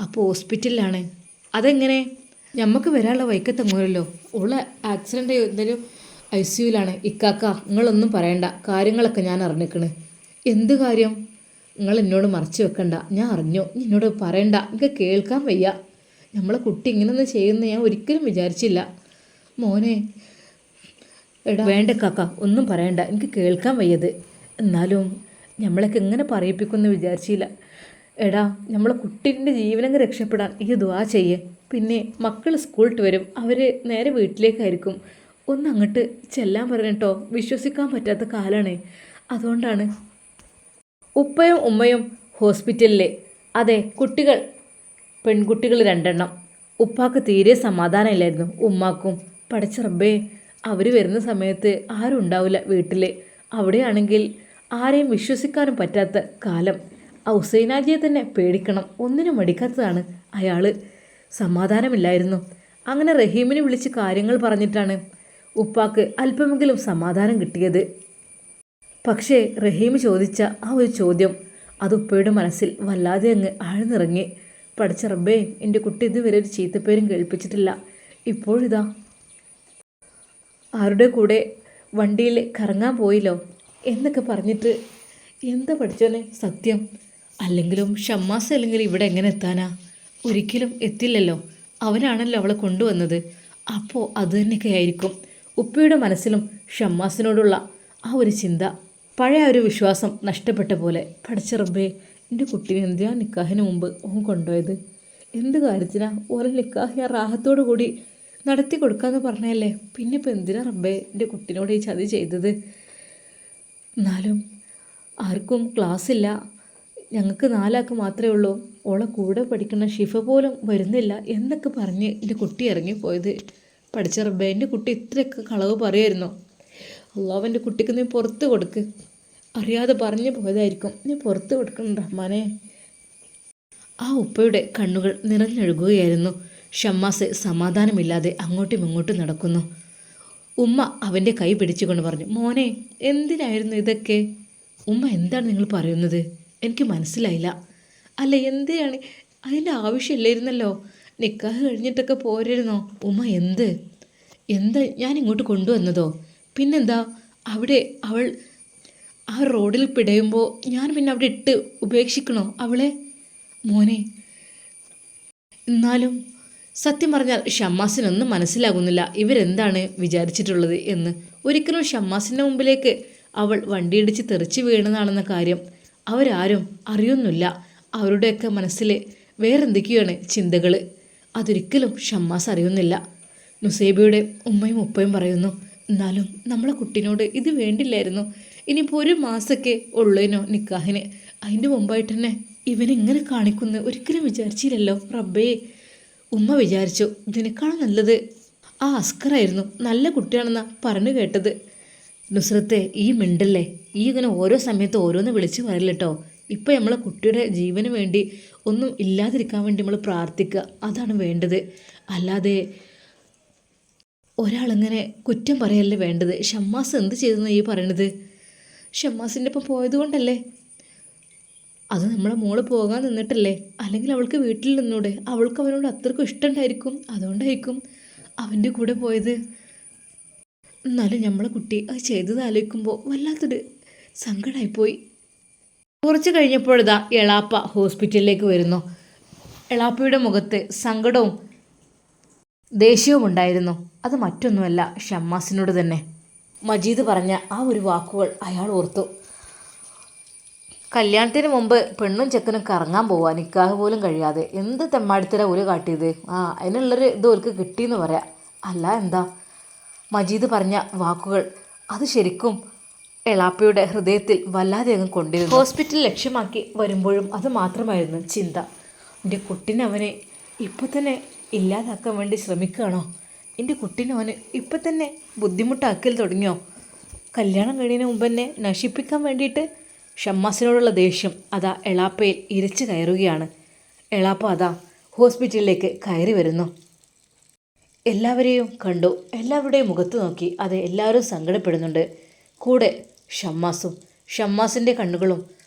അപ്പോൾ ഹോസ്പിറ്റലിലാണ്. അതെങ്ങനെ? ഞമ്മക്ക് വരാനുള്ള വൈക്കത്തങ്ങൂരല്ലോ. ഉള്ള ആക്സിഡൻ്റ് എന്തെങ്കിലും ICUവിലാണ്. ഇക്കാക്ക നിങ്ങളൊന്നും പറയണ്ട, കാര്യങ്ങളൊക്കെ ഞാൻ അറിഞ്ഞിക്കണ്. എന്ത് കാര്യം? നിങ്ങൾ എന്നോട് മറച്ചു വെക്കണ്ട, ഞാൻ അറിഞ്ഞു. എന്നോട് പറയണ്ട, എനിക്ക് കേൾക്കാൻ വയ്യ. നമ്മളെ കുട്ടി ഇങ്ങനൊന്നും ചെയ്യുന്ന ഞാൻ ഒരിക്കലും വിചാരിച്ചില്ല. മോനെ എടാ വേണ്ട കാക്ക, ഒന്നും പറയണ്ട, എനിക്ക് കേൾക്കാൻ വയ്യത്. എന്നാലും നമ്മളൊക്കെ എങ്ങനെ പറയിപ്പിക്കുമെന്ന് വിചാരിച്ചില്ല. എടാ, നമ്മളെ കുട്ടീൻ്റെ ജീവനങ്ങ് രക്ഷപ്പെടാൻ ഈ ദുആ ചെയ്യേ. പിന്നെ മക്കൾ സ്കൂളിട്ട് വരും, അവർ നേരെ വീട്ടിലേക്കായിരിക്കും. ഒന്ന് അങ്ങോട്ട് ചെല്ലാൻ പറഞ്ഞിട്ടോ. വിശ്വസിക്കാൻ പറ്റാത്ത കാലമാണ്. അതുകൊണ്ടാണ്. ഉപ്പയും ഉമ്മയും ഹോസ്പിറ്റലിൽ. അതെ, കുട്ടികൾ പെൺകുട്ടികൾ 2 ഉപ്പാക്ക് തീരെ സമാധാനമില്ലായിരുന്നു. ഉമ്മാക്കും. പടച്ച റബ്ബേ, അവർ വരുന്ന സമയത്ത് ആരും ഉണ്ടാവില്ല വീട്ടിൽ. അവിടെയാണെങ്കിൽ ആരെയും വിശ്വസിക്കാനും പറ്റാത്ത കാലം. ഹുസൈനാജിയെ തന്നെ പേടിക്കണം. ഒന്നിനും മടിക്കാത്തതാണ് അയാൾ. സമാധാനമില്ലായിരുന്നു. അങ്ങനെ റഹീമിനെ വിളിച്ച് കാര്യങ്ങൾ പറഞ്ഞിട്ടാണ് ഉപ്പാക്ക് അല്പമെങ്കിലും സമാധാനം കിട്ടിയത്. പക്ഷേ റഹീം ചോദിച്ച ആ ഒരു ചോദ്യം അത് ഉപ്പയുടെ മനസ്സിൽ വല്ലാതെ അങ്ങ് ആഴ്ന്നിറങ്ങി. പഠിച്ച റബ്ബേ, എൻ്റെ കുട്ടി ഇതുവരെ ഒരു ചീത്തപ്പേരും കേൾപ്പിച്ചിട്ടില്ല. ഇപ്പോഴിതാ ആരുടെ കൂടെ വണ്ടിയിൽ കറങ്ങാൻ പോയില്ലോ എന്നൊക്കെ പറഞ്ഞിട്ട്. എന്താ പഠിച്ചോനെ സത്യം? അല്ലെങ്കിലും ഷമ്മാസ് അല്ലെങ്കിൽ ഇവിടെ എങ്ങനെ എത്താനാ? ഒരിക്കലും എത്തില്ലല്ലോ. അവനാണല്ലോ അവളെ കൊണ്ടുവന്നത്. അപ്പോൾ അത് തന്നെയൊക്കെ ആയിരിക്കും ഉപ്പയുടെ മനസ്സിലും ഷമ്മാസിനോടുള്ള ആ ഒരു ചിന്ത. പഴയ ഒരു വിശ്വാസം നഷ്ടപ്പെട്ട പോലെ. പഠിച്ച റബ്ബേ, എൻ്റെ കുട്ടീനെ എന്തിനാ നിക്കാഹിന് മുമ്പ് ഓൻ കൊണ്ടുപോയത്? എന്ത് കാര്യത്തിനാ? ഓരോ നിക്കാഹ് ഞാൻ റാഹത്തോടു കൂടി നടത്തി കൊടുക്കാമെന്ന് പറഞ്ഞല്ലേ. പിന്നെ ഇപ്പം എന്തിനാ റബ്ബേ എൻ്റെ കുട്ടീനോട് ഈ ചതി ചെയ്തത്? എന്നാലും ആർക്കും ക്ലാസ്സില്ല, ഞങ്ങൾക്ക് 4 ആൾക്ക് മാത്രമേ ഉള്ളൂ. ഓളെ കൂടെ പഠിക്കുന്ന ഷിഫ പോലും വരുന്നില്ല എന്നൊക്കെ പറഞ്ഞ് എൻ്റെ കുട്ടി ഇറങ്ങിപ്പോയത്. പഠിച്ച റബ്ബേ, എൻ്റെ കുട്ടി ഇത്രയൊക്കെ കളവ് പറയുമായിരുന്നോ? അള്ളാഹ് എൻ്റെ കുട്ടിക്ക് നീ പുറത്ത് കൊടുക്ക്. അറിയാതെ പറഞ്ഞു പോയതായിരിക്കും, നീ പുറത്ത് കൊടുക്കണം റഹ്മാനെ. ആ ഉപ്പയുടെ കണ്ണുകൾ നിറഞ്ഞൊഴുകുകയായിരുന്നു. ഷമ്മാസ് സമാധാനമില്ലാതെ അങ്ങോട്ടും ഇങ്ങോട്ടും നടക്കുന്നു. ഉമ്മ അവൻ്റെ കൈ പിടിച്ചുകൊണ്ട് പറഞ്ഞു, മോനെ എന്തിനായിരുന്നു ഇതൊക്കെ? ഉമ്മ എന്താണ് നിങ്ങൾ പറയുന്നത്? എനിക്ക് മനസ്സിലായില്ല. അല്ല, എന്തിനാണ്? അതിൻ്റെ ആവശ്യമില്ലായിരുന്നല്ലോ. നിക്കാഹ് കഴിഞ്ഞിട്ടൊക്കെ പോരായിരുന്നോ? ഉമ്മ എന്താ ഞാൻ ഇങ്ങോട്ട് കൊണ്ടുവന്നതോ? പിന്നെന്താ? അവിടെ അവൾ ആ റോഡിൽ പിടയുമ്പോൾ ഞാൻ പിന്നെ അവിടെ ഇട്ട് ഉപേക്ഷിക്കണോ അവളെ? മോനെ, എന്നാലും സത്യം പറഞ്ഞാൽ ഷമ്മാസിനൊന്നും മനസ്സിലാകുന്നില്ല ഇവരെന്താണ് വിചാരിച്ചിട്ടുള്ളത് എന്ന്. ഒരിക്കലും ഷമ്മാസിൻ്റെ മുമ്പിലേക്ക് അവൾ വണ്ടിയിടിച്ച് തെറിച്ച് വീണതാണെന്ന കാര്യം അവരാരും അറിയുന്നില്ല. അവരുടെയൊക്കെ മനസ്സിൽ വേറെന്തൊക്കെയാണ് ചിന്തകൾ. അതൊരിക്കലും ഷമ്മാസ് അറിയുന്നില്ല. നുസൈബയുടെ ഉമ്മയും ഉപ്പയും പറയുന്നു, എന്നാലും നമ്മളെ കുട്ടീനോട് ഇത് വേണ്ടില്ലായിരുന്നു. ഇനിയിപ്പോൾ 1 മാസമൊക്കെ ഉള്ളേനോ നിക്കാഹിന്. അതിൻ്റെ മുമ്പായിട്ട് തന്നെ ഇവനിങ്ങനെ കാണിക്കുന്നു ഒരിക്കലും വിചാരിച്ചില്ലല്ലോ റബ്ബേ. ഉമ്മ വിചാരിച്ചു ഇതിനേക്കാളും നല്ലത് ആ അസ്കറായിരുന്നു, നല്ല കുട്ടിയാണെന്നാണ് പറഞ്ഞു കേട്ടത്. നുസ്രത്തെ, ഈ മിണ്ടല്ലേ, ഈ ഇങ്ങനെ ഓരോ സമയത്ത് ഓരോന്ന് വിളിച്ച് പറയില്ല കേട്ടോ. ഇപ്പം നമ്മളെ കുട്ടിയുടെ ജീവന് വേണ്ടി ഒന്നും ഇല്ലാതിരിക്കാൻ വേണ്ടി നമ്മൾ പ്രാർത്ഥിക്കുക, അതാണ് വേണ്ടത്. അല്ലാതെ ഒരാളിങ്ങനെ കുറ്റം പറയല്ലേ വേണ്ടത്. ഷമ്മാസ് എന്ത് ചെയ്തെന്നാണ് ഈ പറയണത്? ഷമ്മാസിൻ്റെ ഒപ്പം പോയത് കൊണ്ടല്ലേ? അത് നമ്മളെ മോള് പോകാൻ നിന്നിട്ടല്ലേ? അല്ലെങ്കിൽ അവൾക്ക് വീട്ടിൽ നിന്നൂടെ? അവൾക്ക് അവനോട് അത്രക്കും ഇഷ്ടമുണ്ടായിരിക്കും, അതുകൊണ്ടായിരിക്കും അവൻ്റെ കൂടെ പോയത്. എന്നാലും നമ്മളെ കുട്ടി അത് ചെയ്തത് ആലോചിക്കുമ്പോൾ വല്ലാത്തൊരു സങ്കടമായിപ്പോയി. കുറച്ച് കഴിഞ്ഞപ്പോഴിതാ എളാപ്പ ഹോസ്പിറ്റലിലേക്ക് വരുന്നു. എളാപ്പയുടെ മുഖത്ത് സങ്കടവും ദേഷ്യവും ഉണ്ടായിരുന്നു. അത് മറ്റൊന്നുമല്ല, ഷമ്മാസിനോട് തന്നെ. മജീദ് പറഞ്ഞ ആ ഒരു വാക്കുകൾ അയാൾ ഓർത്തു. കല്യാണത്തിന് മുമ്പ് പെണ്ണും ചെക്കനും കറങ്ങാൻ പോവാ, നിക്കാഹ് പോലും കഴിയാതെ. എന്ത് തെമ്മാടിത്തര ഒരു കാട്ടിയത്. അതിനുള്ളൊരു ഇത് ഓർക്ക് കിട്ടിയെന്ന് പറയാം. അല്ല എന്താ? മജീദ് പറഞ്ഞ വാക്കുകൾ അത് ശരിക്കും എളാപ്പയുടെ ഹൃദയത്തിൽ വല്ലാതെ അങ്ങ് കൊണ്ടിരുന്നു. ഹോസ്പിറ്റൽ ലക്ഷ്യമാക്കി വരുമ്പോഴും അത് മാത്രമായിരുന്നു ചിന്ത. എൻ്റെ കുട്ടീനെ അവനെ ഇപ്പം തന്നെ ഇല്ലാതാക്കാൻ വേണ്ടി ശ്രമിക്കുകയാണോ? എൻ്റെ കുട്ടീനെ അവന് ഇപ്പം തന്നെ ബുദ്ധിമുട്ടാക്കൽ തുടങ്ങിയോ? കല്യാണം കഴിയുന്നതിന് മുമ്പ് തന്നെ നശിപ്പിക്കാൻ വേണ്ടിയിട്ട് ഷമ്മാസിനോടുള്ള ദേഷ്യം അതാ എളാപ്പയിൽ ഇരച്ചു കയറുകയാണ്. എളാപ്പ അതാ ഹോസ്പിറ്റലിലേക്ക് കയറി വരുന്നു. എല്ലാവരെയും കണ്ടു, എല്ലാവരുടെയും മുഖത്ത് നോക്കി. അതെ, എല്ലാവരും സങ്കടപ്പെടുന്നുണ്ട്. കൂടെ ഷമ്മാസിൻ്റെ കണ്ണുകളും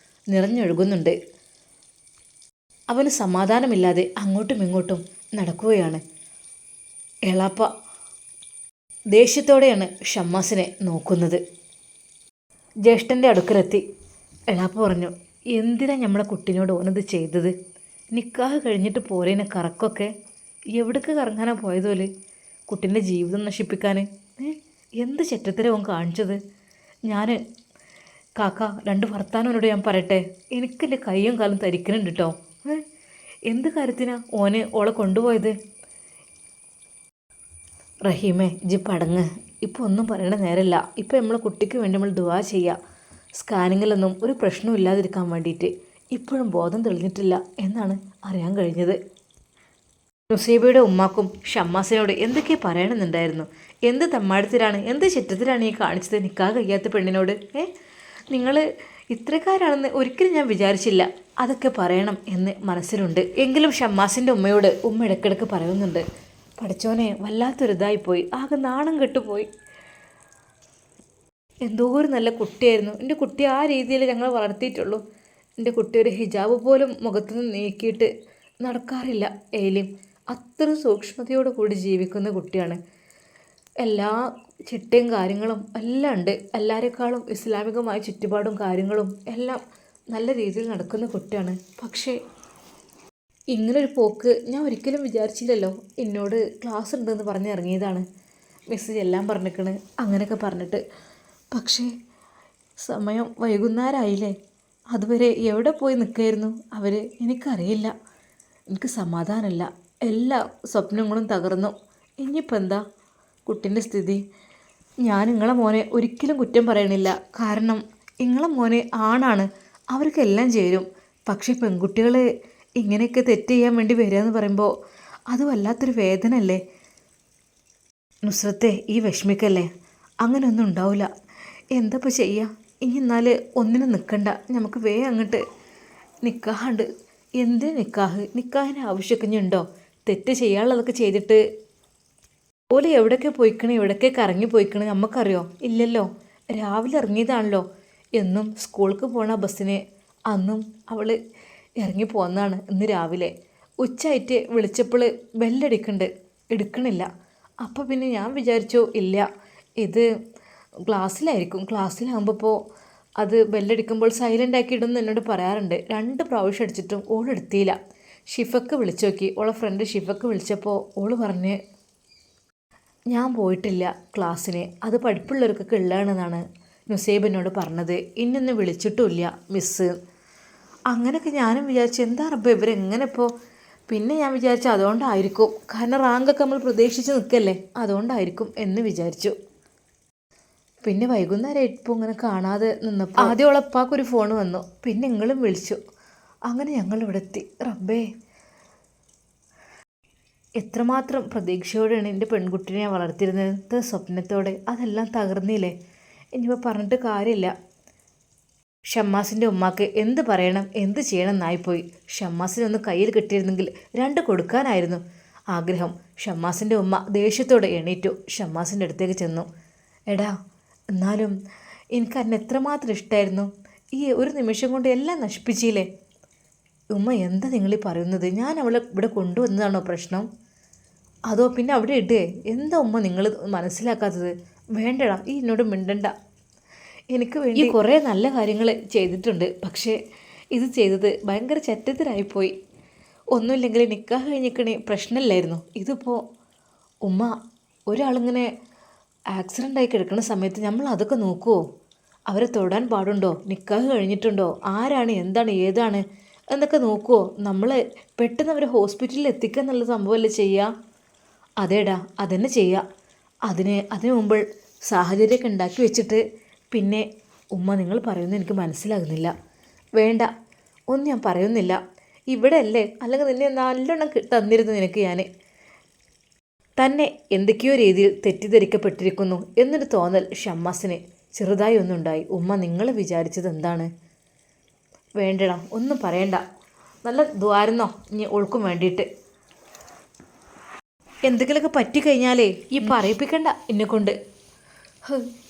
നിറഞ്ഞൊഴുകുന്നുണ്ട്. അവന് സമാധാനമില്ലാതെ അങ്ങോട്ടും ഇങ്ങോട്ടും നടക്കുകയാണ്. എളാപ്പ ദേഷ്യത്തോടെയാണ് ഷമ്മാസിനെ നോക്കുന്നത്. ജ്യേഷ്ഠൻ്റെ അടുക്കലെത്തി എളാപ്പ പറഞ്ഞു, എന്തിനാ നമ്മളെ കുട്ടീനോട് ഓനത് ചെയ്തത്? നിക്കാഹ് കഴിഞ്ഞിട്ട് പോരേനെ കറക്കൊക്കെ എവിടേക്ക് കറങ്ങാനാണ് പോയതുപോലെ കുട്ടീൻ്റെ ജീവിതം നശിപ്പിക്കാൻ? എന്ത് ചെറ്റത്തരവും കാണിച്ചത്? ഞാൻ കാക്ക രണ്ട് വർത്താനോട് ഞാൻ പറയട്ടെ, എനിക്കെൻ്റെ കൈയും കാലും തരിക്കുന്നുണ്ട് കേട്ടോ. എന്ത് കാര്യത്തിനാ ഓളെ കൊണ്ടുപോയത്? റഹീമേ, ഇജ്ജ് പടങ്ങ്. ഇപ്പോൾ ഒന്നും പറയണ നേരല്ല. ഇപ്പോൾ നമ്മളെ കുട്ടിക്ക് വേണ്ടി നമ്മൾ ദുആ ചെയ്യുക. സ്കാനിങ്ങിലൊന്നും ഒരു പ്രശ്നവും ഇല്ലാതിരിക്കാൻ വേണ്ടിയിട്ട്. ഇപ്പോഴും ബോധം തെളിഞ്ഞിട്ടില്ല എന്നാണ് അറിയാൻ കഴിഞ്ഞത്. നുസൈബയുടെ ഉമ്മാക്കും ഷമ്മാസിനോട് എന്തൊക്കെ പറയണമെന്നുണ്ടായിരുന്നു. എന്ത് തമ്മാടത്തിലാണ്, എന്ത് ചെറ്റത്തിലാണ് ഈ കാണിച്ചത് നിക്കാഹ് കഴിയാത്ത പെണ്ണിനോട്? നിങ്ങൾ ഇത്രക്കാരാണെന്ന് ഒരിക്കലും ഞാൻ വിചാരിച്ചില്ല. അതൊക്കെ പറയണം എന്ന് മനസ്സിലുണ്ട്. എങ്കിലും ഷമ്മാസിൻ്റെ ഉമ്മയോട് ഉമ്മ ഇടയ്ക്കിടയ്ക്ക് പറയുന്നുണ്ട്, പഠിച്ചോനെ വല്ലാത്തൊരിതായിപ്പോയി, ആകെ നാണം കെട്ടുപോയി. എന്തോ ഒരു നല്ല കുട്ടിയായിരുന്നു എൻ്റെ കുട്ടി. ആ രീതിയിൽ ഞങ്ങൾ വളർത്തിയിട്ടുള്ളൂ. എൻ്റെ കുട്ടി ഒരു ഹിജാബ് പോലും മുഖത്തുനിന്ന് നീക്കിയിട്ട് നടക്കാറില്ല. ഏലിം അത്ര സൂക്ഷ്മതയോടു കൂടി ജീവിക്കുന്ന കുട്ടിയാണ്. എല്ലാ ചിട്ടയും കാര്യങ്ങളും എല്ലാം ഉണ്ട്. എല്ലാവരെക്കാളും ഇസ്ലാമികമായ ചുറ്റുപാടും കാര്യങ്ങളും എല്ലാം നല്ല രീതിയിൽ നടക്കുന്ന കുട്ടിയാണ്. പക്ഷേ ഇങ്ങനൊരു പോക്ക് ഞാൻ ഒരിക്കലും വിചാരിച്ചില്ലല്ലോ. എന്നോട് ക്ലാസ് ഉണ്ടെന്ന് പറഞ്ഞ് ഇറങ്ങിയതാണ്. മെസ്സേജ് എല്ലാം പറഞ്ഞിരിക്കണ് അങ്ങനെയൊക്കെ പറഞ്ഞിട്ട്. പക്ഷേ സമയം വൈകുന്നേരമായില്ലേ, അതുവരെ എവിടെ പോയി നിൽക്കായിരുന്നു അവർ? എനിക്കറിയില്ല. എനിക്ക് സമാധാനമില്ല. എല്ലാ സ്വപ്നങ്ങളും തകർന്നു. ഇനിയിപ്പോൾ എന്താ കുട്ടീൻ്റെ സ്ഥിതി? ഞാൻ നിങ്ങളെ മോനെ ഒരിക്കലും കുറ്റം പറയണില്ല. കാരണം നിങ്ങളെ മോനെ ആണാണ്, അവർക്കെല്ലാം ചേരും. പക്ഷേ പെൺകുട്ടികൾ ഇങ്ങനെയൊക്കെ തെറ്റ് ചെയ്യാൻ വേണ്ടി വരിക എന്ന് പറയുമ്പോൾ അത് വല്ലാത്തൊരു വേദന അല്ലേ? നുസ്രത്തെ, ഈ വിഷമിക്കല്ലേ, അങ്ങനെയൊന്നും ഉണ്ടാവില്ല. എന്താപ്പോൾ ചെയ്യുക? ഇനി എന്നാൽ ഒന്നിനും നിൽക്കണ്ട, നമുക്ക് വേഗം അങ്ങോട്ട് നിക്കാഹുണ്ട്. എന്ത് നിക്കാഹ്? നിക്കാഹിന് ആവശ്യമൊക്കെ തെറ്റ് ചെയ്യാനുള്ളതൊക്കെ ചെയ്തിട്ട് ഓല് എവിടെയൊക്കെ പോയിക്കണേ, എവിടെയൊക്കെ കറങ്ങി പോയിക്കണേ നമുക്കറിയോ? ഇല്ലല്ലോ. രാവിലെ ഇറങ്ങിയതാണല്ലോ. എന്നും സ്കൂൾക്ക് പോണ ബസ്സിന് അന്നും അവൾ ഇറങ്ങി പോന്നതാണ്. ഇന്ന് രാവിലെ ഉച്ചയായിട്ട് വിളിച്ചപ്പോൾ ബെല്ലടിക്കുന്നുണ്ട്, എടുക്കണില്ല. അപ്പോൾ പിന്നെ ഞാൻ വിചാരിച്ചു ഇല്ല, ഇത് ക്ലാസ്സിലായിരിക്കും. ക്ലാസ്സിലാകുമ്പോൾ അത് ബെല്ലടിക്കുമ്പോൾ സൈലൻ്റ് ആക്കി ഇടുമെന്ന് എന്നോട് പറയാറുണ്ട്. 2 പ്രാവശ്യം അടിച്ചിട്ടും ഓൾ എടുത്തില്ല. ഷിഫക്ക് വിളിച്ചു നോക്കി, ഓളെ ഫ്രണ്ട് ഷിഫക്ക് വിളിച്ചപ്പോൾ ഓൾ പറഞ്ഞ് ഞാൻ പോയിട്ടില്ല ക്ലാസ്സിന്, അത് പഠിപ്പുള്ളവർക്കൊക്കെ ഉള്ളതാണെന്നാണ് നുസൈബിനോട് പറഞ്ഞത്. ഇന്നൊന്നും വിളിച്ചിട്ടുമില്ല മിസ്സ്. അങ്ങനെയൊക്കെ ഞാനും വിചാരിച്ചു, എന്താ റബ്ബേ ഇവരെങ്ങനെ ഇപ്പോൾ? പിന്നെ ഞാൻ വിചാരിച്ചു അതുകൊണ്ടായിരിക്കും, കാരണം റാങ്കൊക്കെ നമ്മൾ പ്രതീക്ഷിച്ച് നിൽക്കല്ലേ, അതുകൊണ്ടായിരിക്കും എന്ന് വിചാരിച്ചു. പിന്നെ വൈകുന്നേരം ഇപ്പോൾ ഇങ്ങനെ കാണാതെ നിന്നപ്പോൾ ആദ്യം ഉളപ്പാക്കൊരു ഫോൺ വന്നു. പിന്നെ നിങ്ങളും വിളിച്ചു. അങ്ങനെ ഞങ്ങളിവിടെ എത്തി. റബ്ബേ, എത്രമാത്രം പ്രതീക്ഷയോടെയാണ് എൻ്റെ പെൺകുട്ടിനെ ഞാൻ വളർത്തിയിരുന്നത്, സ്വപ്നത്തോടെ. അതെല്ലാം തകർന്നില്ലേ? ഇനിയിപ്പോൾ പറഞ്ഞിട്ട് കാര്യമില്ല. ഷമ്മാസിൻ്റെ ഉമ്മാക്ക് എന്ത് പറയണം എന്ത് ചെയ്യണം എന്നായിപ്പോയി. ഷമ്മാസിനൊന്ന് കയ്യിൽ കിട്ടിയിരുന്നെങ്കിൽ 2 കൊടുക്കാനായിരുന്നു ആഗ്രഹം. ഷമ്മാസിൻ്റെ ഉമ്മ ദേഷ്യത്തോടെ എണീറ്റു ഷമ്മാസിൻ്റെ അടുത്തേക്ക് ചെന്നു. എടാ, എന്നാലും എനിക്ക് അന്നെ എത്രമാത്രം ഇഷ്ടമായിരുന്നു. ഈ ഒരു നിമിഷം കൊണ്ട് എല്ലാം നശിപ്പിച്ചില്ലേ? ഉമ്മ എന്താ നിങ്ങളീ പറയുന്നത്? ഞാൻ അവളെ ഇവിടെ കൊണ്ടുവന്നതാണോ പ്രശ്നം? അതോ പിന്നെ അവിടെ ഇടേ? എന്താ ഉമ്മ നിങ്ങൾ മനസ്സിലാക്കാത്തത്? വേണ്ടടാ, ഈ എന്നോട് മിണ്ടണ്ട. എനിക്ക് വേണ്ടി കുറേ നല്ല കാര്യങ്ങൾ ചെയ്തിട്ടുണ്ട്. പക്ഷേ ഇത് ചെയ്തത് ഭയങ്കര ചെറ്റത്തിലായിപ്പോയി. ഒന്നുമില്ലെങ്കിൽ നിക്കാഹ് കഴിഞ്ഞിക്കണേ പ്രശ്നമില്ലായിരുന്നു. ഇതിപ്പോൾ ഉമ്മ, ഒരാളിങ്ങനെ ആക്സിഡൻ്റായി കിടക്കുന്ന സമയത്ത് നമ്മൾ അതൊക്കെ നോക്കുമോ? അവരെ തൊടാൻ പാടുണ്ടോ? നിക്കാഹ് കഴിഞ്ഞിട്ടുണ്ടോ? ആരാണ്, എന്താണ്, ഏതാണ് എന്നൊക്കെ നോക്കുമോ? നമ്മൾ പെട്ടെന്ന് അവരെ ഹോസ്പിറ്റലിൽ എത്തിക്കുക എന്നുള്ള സംഭവമല്ലേ ചെയ്യുക? അതേടാ, അതന്നെ ചെയ്യുക. അതിനു മുമ്പ് സാഹചര്യമൊക്കെ ഉണ്ടാക്കി വെച്ചിട്ട് പിന്നെ ഉമ്മ നിങ്ങൾ പറയുന്നത് എനിക്ക് മനസ്സിലാകുന്നില്ല. വേണ്ട, ഒന്നും ഞാൻ പറയുന്നില്ല. ഇവിടെ അല്ലേ, അല്ലെങ്കിൽ നിന്നെ നല്ലോണം തന്നിരുന്നു നിനക്ക് ഞാൻ. തന്നെ എന്തൊക്കെയോ രീതിയിൽ തെറ്റിദ്ധരിക്കപ്പെട്ടിരിക്കുന്നു എന്നൊരു തോന്നൽ ഷമ്മാസിന് ചെറുതായി ഒന്നുണ്ടായി. ഉമ്മ നിങ്ങൾ വിചാരിച്ചത് എന്താണ്? വേണ്ടടാ, ഒന്നും പറയണ്ട. നല്ല ദ്വാരുന്നോ ഇനി ഓൾക്കും വേണ്ടിയിട്ട്. എന്തെങ്കിലുമൊക്കെ പറ്റിക്കഴിഞ്ഞാലേ ഈ പറയിപ്പിക്കണ്ട എന്നെക്കൊണ്ട്.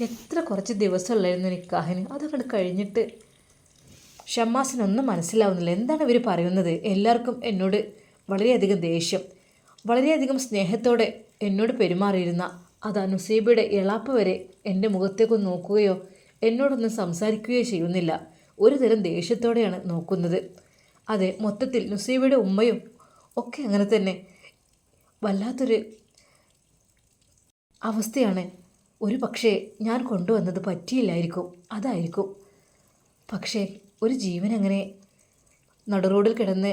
എത്ര കുറച്ച് ദിവസമുള്ളായിരുന്നു നിക്കാഹിന്, അതങ്ങോട്ട് കഴിഞ്ഞിട്ട്. ഷമ്മാസിനൊന്നും മനസ്സിലാവുന്നില്ല. എന്താണ് ഇവർ പറയുന്നത്? എല്ലാവർക്കും എന്നോട് വളരെയധികം ദേഷ്യം, വളരെയധികം സ്നേഹത്തോടെ എന്നോട് പെരുമാറിയിരുന്ന അത് നുസൈബയുടെ ഇളാപ്പ് വരെ എൻ്റെ മുഖത്തേക്കൊന്ന് നോക്കുകയോ എന്നോടൊന്നും സംസാരിക്കുകയോ ചെയ്യുന്നില്ല. ഒരു തരം ദേഷ്യത്തോടെയാണ് നോക്കുന്നത്. അതെ, മൊത്തത്തിൽ നുസൈബയുടെ ഉമ്മയും ഒക്കെ അങ്ങനെ തന്നെ. വല്ലാത്തൊരു അവസ്ഥയാണ്. ഒരു പക്ഷേ ഞാൻ കൊണ്ടുവന്നത് പറ്റിയില്ലായിരിക്കും, അതായിരിക്കും. പക്ഷേ ഒരു ജീവൻ അങ്ങനെ നടുറോഡിൽ കിടന്ന്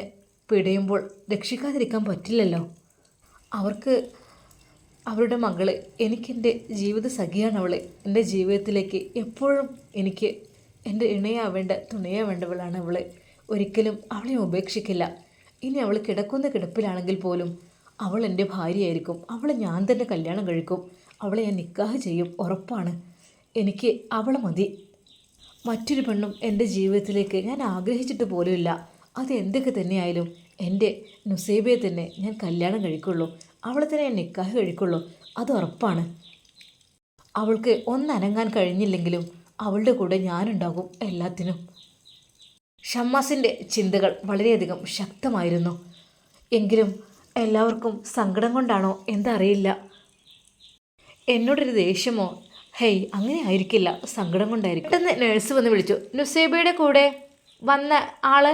പിടയുമ്പോൾ രക്ഷിക്കാതിരിക്കാൻ പറ്റില്ലല്ലോ. അവർക്ക് അവരുടെ മകള്, എനിക്കെൻ്റെ ജീവിത സഖിയാണ് അവൾ. എൻ്റെ ജീവിതത്തിലേക്ക് എപ്പോഴും എനിക്ക് എൻ്റെ ഇണയാവേണ്ട തുണയാവേണ്ടവളാണ് അവൾ. ഒരിക്കലും അവളെ ഉപേക്ഷിക്കില്ല. ഇനി അവൾ കിടക്കുന്ന കിടപ്പിലാണെങ്കിൽ പോലും അവൾ എൻ്റെ ഭാര്യയായിരിക്കും. അവളെ ഞാൻ തന്നെ കല്യാണം കഴിക്കും. അവളെ ഞാൻ നിക്കാഹ് ചെയ്യും, ഉറപ്പാണ്. എനിക്ക് അവളെ മതി. മറ്റൊരു പെണ്ണും എൻ്റെ ജീവിതത്തിലേക്ക് ഞാൻ ആഗ്രഹിച്ചിട്ട് പോലുമില്ല. അത് എന്തൊക്കെ തന്നെയായാലും എൻ്റെ നുസൈബയെ തന്നെ ഞാൻ കല്യാണം കഴിക്കുള്ളൂ. അവളെ തന്നെ ഞാൻ നിക്കാഹ് കഴിക്കുള്ളൂ, അത് ഉറപ്പാണ്. അവൾക്ക് ഒന്നനങ്ങാൻ കഴിഞ്ഞില്ലെങ്കിലും അവളുടെ കൂടെ ഞാനുണ്ടാകും എല്ലാത്തിനും. ഷമ്മാസിൻ്റെ ചിന്തകൾ വളരെയധികം ശക്തമായിരുന്നു. എങ്കിലും എല്ലാവർക്കും സങ്കടം കൊണ്ടാണോ എന്തറിയില്ല, എന്നോടൊരു ദേഷ്യമോ, ഹേയ് അങ്ങനെ ആയിരിക്കില്ല, സങ്കടം കൊണ്ടായിരിക്കും. പെട്ടെന്ന് നേഴ്സ് വന്ന് വിളിച്ചു. നുസൈബയുടെ കൂടെ വന്ന ആള്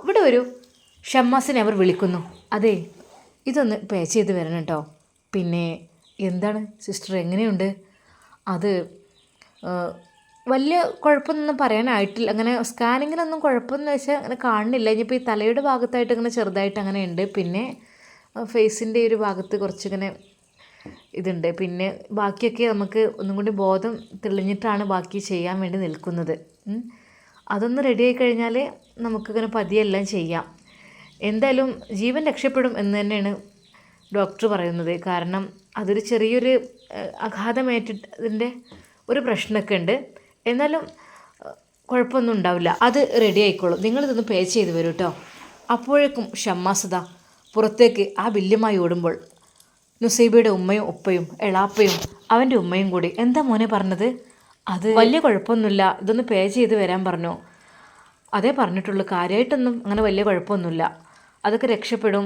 ഇവിടെ വരൂ. ഷമ്മാസിനെ അവർ വിളിക്കുന്നു. അതെ, ഇതൊന്ന് പേ ചെയ്ത് വരണം കേട്ടോ. പിന്നെ എന്താണ് സിസ്റ്റർ, എങ്ങനെയുണ്ട്? അത് വലിയ കുഴപ്പമൊന്നും പറയാനായിട്ടില്ല. അങ്ങനെ സ്കാനിങ്ങിലൊന്നും കുഴപ്പമെന്ന് വെച്ചാൽ അങ്ങനെ കാണുന്നില്ല. ഇനിയിപ്പോൾ ഈ തലയുടെ ഭാഗത്തായിട്ട് ഇങ്ങനെ ചെറുതായിട്ട് അങ്ങനെ ഉണ്ട്. പിന്നെ ഫേസിൻ്റെ ഒരു ഭാഗത്ത് കുറച്ചിങ്ങനെ ഇതുണ്ട്. പിന്നെ ബാക്കിയൊക്കെ നമുക്ക് ഒന്നും കൂടി ബോധം തെളിഞ്ഞിട്ടാണ് ബാക്കി ചെയ്യാൻ വേണ്ടി നിൽക്കുന്നത്. അതൊന്ന് റെഡിയായി കഴിഞ്ഞാൽ നമുക്കിങ്ങനെ പതിയെല്ലാം ചെയ്യാം. എന്തായാലും ജീവൻ രക്ഷപ്പെടും എന്ന് തന്നെയാണ് ഡോക്ടർ പറയുന്നത്. കാരണം അതൊരു ചെറിയൊരു ആഘാതമേറ്റതിൻ്റെ ഒരു പ്രശ്നമൊക്കെ ഉണ്ട്. എന്നാലും കുഴപ്പമൊന്നും ഉണ്ടാവില്ല, അത് റെഡി ആയിക്കോളും. നിങ്ങളിതൊന്ന് പേ ചെയ്ത് വരൂ കേട്ടോ. അപ്പോഴേക്കും ഷമ്മാസത പുറത്തേക്ക് ആ ബില്ലുമായി ഓടുമ്പോൾ നുസൈബയുടെ ഉമ്മയും ഉപ്പയും എളാപ്പയും അവൻ്റെ ഉമ്മയും കൂടി, എന്താ മോനെ പറഞ്ഞത്? അത് വലിയ കുഴപ്പമൊന്നുമില്ല, ഇതൊന്ന് പേ ചെയ്ത് വരാൻ പറഞ്ഞു. അതേ പറഞ്ഞിട്ടുള്ളൂ, കാര്യമായിട്ടൊന്നും അങ്ങനെ വലിയ കുഴപ്പമൊന്നുമില്ല, അതൊക്കെ രക്ഷപ്പെടും,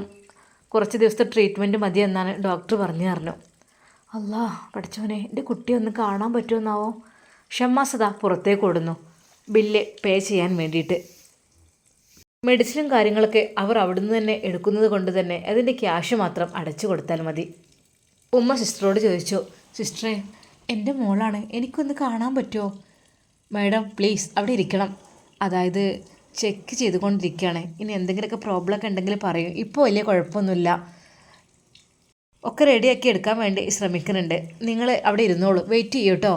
കുറച്ച് ദിവസത്തെ ട്രീറ്റ്മെൻറ്റ് മതി എന്നാണ് ഡോക്ടർ പറഞ്ഞു. അല്ലാ പഠിച്ചോനെ, എൻ്റെ കുട്ടിയെ ഒന്ന് കാണാൻ പറ്റുമെന്നാവോ? ഷമ്മാസത പുറത്തേക്ക് ഓടുന്നു ബില്ല് പേ ചെയ്യാൻ വേണ്ടിയിട്ട്. മെഡിസിനും കാര്യങ്ങളൊക്കെ അവർ അവിടുന്ന് തന്നെ എടുക്കുന്നത് കൊണ്ട് തന്നെ അതിൻ്റെ ക്യാഷ് മാത്രം അടച്ചു കൊടുത്താൽ മതി. ഉമ്മ സിസ്റ്ററോട് ചോദിച്ചു, സിസ്റ്ററെ എൻ്റെ മോളാണ്, എനിക്കൊന്ന് കാണാൻ പറ്റുമോ? മാഡം പ്ലീസ് അവിടെ ഇരിക്കണം, അതായത് ചെക്ക് ചെയ്തുകൊണ്ടിരിക്കുകയാണ്. ഇനി എന്തെങ്കിലുമൊക്കെ പ്രോബ്ലമൊക്കെ ഉണ്ടെങ്കിൽ പറയും. ഇപ്പോൾ വലിയ കുഴപ്പമൊന്നുമില്ല, ഒക്കെ റെഡിയാക്കി എടുക്കാൻ വേണ്ടി ശ്രമിക്കുന്നുണ്ട്. നിങ്ങൾ അവിടെ ഇരുന്നോളൂ, വെയിറ്റ് ചെയ്യൂ കേട്ടോ.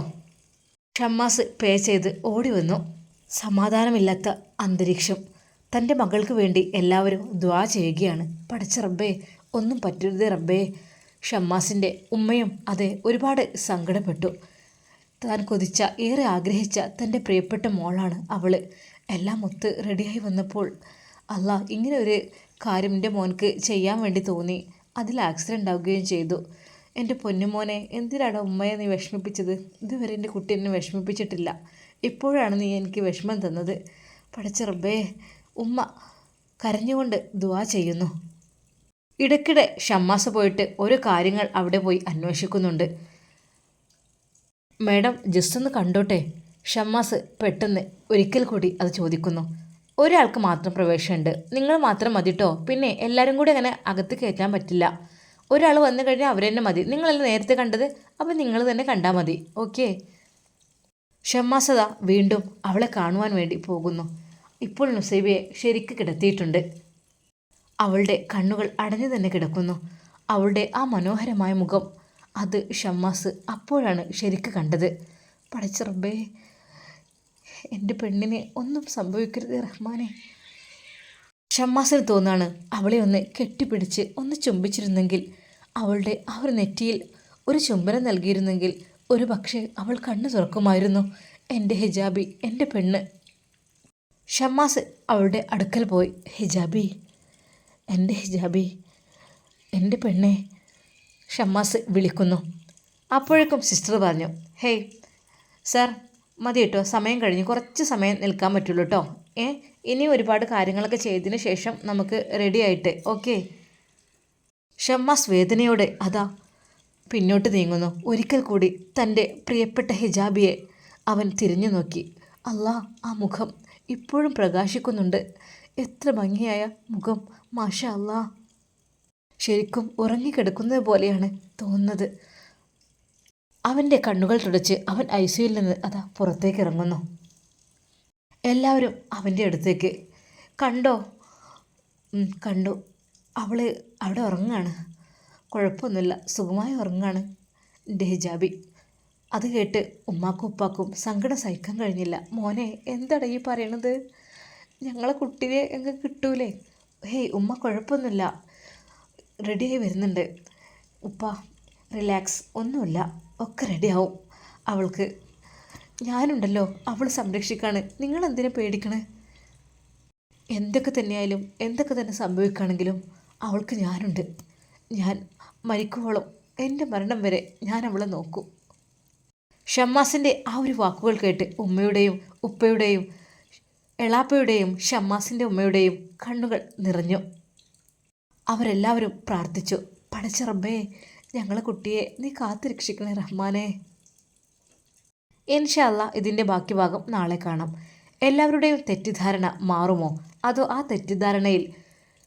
ഷമ്മാസ് പേ ചെയ്ത് ഓടി വന്നു. സമാധാനമില്ലാത്ത അന്തരീക്ഷം. തൻ്റെ മകൾക്ക് വേണ്ടി എല്ലാവരും ദ്വാ ചെയ്യുകയാണ്. പടച്ച റബ്ബേ, ഒന്നും പറ്റരുതേ റബ്ബേ. ഷമ്മാസിൻ്റെ ഉമ്മയും അതെ ഒരുപാട് സങ്കടപ്പെട്ടു. താൻ കൊതിച്ച, ഏറെ ആഗ്രഹിച്ച തൻ്റെ പ്രിയപ്പെട്ട മോളാണ് അവൾ. എല്ലാം ഒത്ത് റെഡിയായി വന്നപ്പോൾ അല്ലാ, ഇങ്ങനെ ഒരു കാര്യം എൻ്റെ മോൻക്ക് ചെയ്യാൻ വേണ്ടി തോന്നി, അതിൽ ആക്സിഡൻ്റ് ആവുകയും ചെയ്തു. എൻ്റെ പൊന്നുമോനെ, എന്തിനാണ് ഉമ്മയെ നീ വിഷമിപ്പിച്ചത്? ഇതുവരെ എൻ്റെ കുട്ടി എന്നെ വിഷമിപ്പിച്ചിട്ടില്ല, ഇപ്പോഴാണ് നീ എനിക്ക് വിഷമം തന്നത്. പടച്ച റബ്ബേ. ഉമ്മ കരഞ്ഞുകൊണ്ട് ദുആ ചെയ്യുന്നു. ഇടയ്ക്കിടെ ഷമ്മാസ് പോയിട്ട് ഓരോ കാര്യങ്ങൾ അവിടെ പോയി അന്വേഷിക്കുന്നുണ്ട്. മാഡം ജസ്റ്റ് ഒന്ന് കണ്ടോട്ടെ? ഷമ്മാസ് പെട്ടെന്ന് ഒരിക്കൽ കൂടി അത് ചോദിക്കുന്നു. ഒരാൾക്ക് മാത്രം പ്രവേശനമുണ്ട്, നിങ്ങൾ മാത്രം മതി കേട്ടോ. പിന്നെ എല്ലാവരും കൂടി അങ്ങനെ അകത്ത് കയറ്റാൻ പറ്റില്ല. ഒരാൾ വന്നു കഴിഞ്ഞാൽ അവർ തന്നെ മതി. നിങ്ങളല്ല നേരത്തെ കണ്ടത്, അപ്പം നിങ്ങൾ തന്നെ കണ്ടാൽ മതി, ഓക്കെ? ഷമ്മാസത വീണ്ടും അവളെ കാണുവാൻ വേണ്ടി പോകുന്നു. ഇപ്പോൾ നുസൈബയെ ശരിക്ക് കിടത്തിയിട്ടുണ്ട്. അവളുടെ കണ്ണുകൾ അടഞ്ഞു തന്നെ കിടക്കുന്നു. അവളുടെ ആ മനോഹരമായ മുഖം അത് ഷമ്മാസ് അപ്പോഴാണ് ശരിക്ക് കണ്ടത്. പടച്ച റബ്ബേ, എൻ്റെ പെണ്ണിനെ ഒന്നും സംഭവിക്കരുത് റഹ്മാനെ. ഷമ്മാസിന് തോന്നാണ് അവളെ ഒന്ന് കെട്ടിപ്പിടിച്ച് ഒന്ന് ചുംബിച്ചിരുന്നെങ്കിൽ, അവളുടെ ആ ഒരു നെറ്റിയിൽ ഒരു ചുംബനം നൽകിയിരുന്നെങ്കിൽ ഒരു പക്ഷേ അവൾ കണ്ണു തുറക്കുമായിരുന്നു. എൻ്റെ ഹിജാബി, എൻ്റെ പെണ്ണ്. ഷമ്മാസ് അവളുടെ അടുക്കൽ പോയി, ഹിജാബി, എൻ്റെ ഹിജാബി, എൻ്റെ പെണ്ണെ, ഷമ്മാസ് വിളിക്കുന്നു. അപ്പോഴേക്കും സിസ്റ്റർ പറഞ്ഞു, ഹേയ് സാർ, മതി കേട്ടോ, സമയം കഴിഞ്ഞ്, കുറച്ച് സമയം നിൽക്കാൻ പറ്റുള്ളൂ കേട്ടോ. ഇനി ഒരുപാട് കാര്യങ്ങളൊക്കെ ചെയ്തതിന് ശേഷം നമുക്ക് റെഡി ആയിട്ട്, ഓക്കെ. ഷമ്മാസ് വേദനയോടെ അതാ പിന്നോട്ട് നീങ്ങുന്നു. ഒരിക്കൽ കൂടി തൻ്റെ പ്രിയപ്പെട്ട ഹിജാബിയെ അവൻ തിരിഞ്ഞു നോക്കി. അല്ലാ, ആ മുഖം ഇപ്പോഴും പ്രകാശിക്കുന്നുണ്ട്. എത്ര ഭംഗിയായ മുഖം, മാഷാ അല്ലാ. ശരിക്കും ഉറങ്ങിക്കിടക്കുന്നത് പോലെയാണ് തോന്നുന്നത്. അവൻ്റെ കണ്ണുകൾ തുടച്ച് അവൻ ഐസിയുയിൽ നിന്ന് അതാ പുറത്തേക്ക് ഇറങ്ങുന്നു. എല്ലാവരും അവൻ്റെ അടുത്തേക്ക്, കണ്ടോ? കണ്ടു, അവൾ അവിടെ ഉറങ്ങാണ്, കുഴപ്പമൊന്നുമില്ല, സുഖമായി ഉറങ്ങാണ് എൻ്റെ ഹിജാബി. അത് കേട്ട് ഉമ്മാക്കും ഉപ്പാക്കും സങ്കടം സഹിക്കാൻ കഴിഞ്ഞില്ല. മോനെ, എന്താണ് ഈ പറയണത്? ഞങ്ങളെ കുട്ടിയെ എങ്ങനെ കിട്ടൂലേ? ഹേയ് ഉമ്മ, കുഴപ്പമൊന്നുമില്ല, റെഡിയായി വരുന്നുണ്ട്. ഉപ്പ റിലാക്സ്, ഒന്നുമില്ല, ഒക്കെ റെഡിയാവും. അവൾക്ക് ഞാനുണ്ടല്ലോ, അവൾ സംരക്ഷിക്കാണ്, നിങ്ങളെന്തിനാ പേടിക്കണേ? എന്തൊക്കെ തന്നെയായാലും, എന്തൊക്കെ തന്നെ സംഭവിക്കുകയാണെങ്കിലും അവൾക്ക് ഞാനുണ്ട്. ഞാൻ മരിക്കുവോളം, എൻ്റെ മരണം വരെ ഞാൻ അവളെ നോക്കും. ഷമ്മാസിൻ്റെ ആ ഒരു വാക്കുകൾ കേട്ട് ഉമ്മയുടെയും ഉപ്പയുടെയും എളാപ്പയുടെയും ഷമ്മാസിൻ്റെ ഉമ്മയുടെയും കണ്ണുകൾ നിറഞ്ഞു. അവരെല്ലാവരും പ്രാർത്ഥിച്ചു, പടച്ച റബ്ബേ, ഞങ്ങളെ കുട്ടിയെ നീ കാത്തുരക്ഷിക്കണേ റഹ്മാനെ. ഇൻഷാ അല്ലാ ഇതിൻ്റെ ബാക്കി ഭാഗം നാളെ കാണാം. എല്ലാവരുടെയും തെറ്റിദ്ധാരണ മാറുമോ, അതോ ആ തെറ്റിദ്ധാരണയിൽ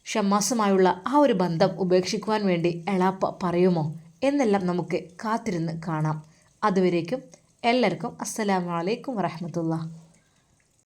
ഷമ്മാസുമായുള്ള ആ ഒരു ബന്ധം ഉപേക്ഷിക്കുവാൻ വേണ്ടി എളാപ്പ പറയുമോ എന്നെല്ലാം നമുക്ക് കാത്തിരുന്ന് കാണാം. അതുവരേക്കും എല്ലാവർക്കും അസ്സലാമു അലൈക്കും വറഹ്മത്തുള്ളാഹി.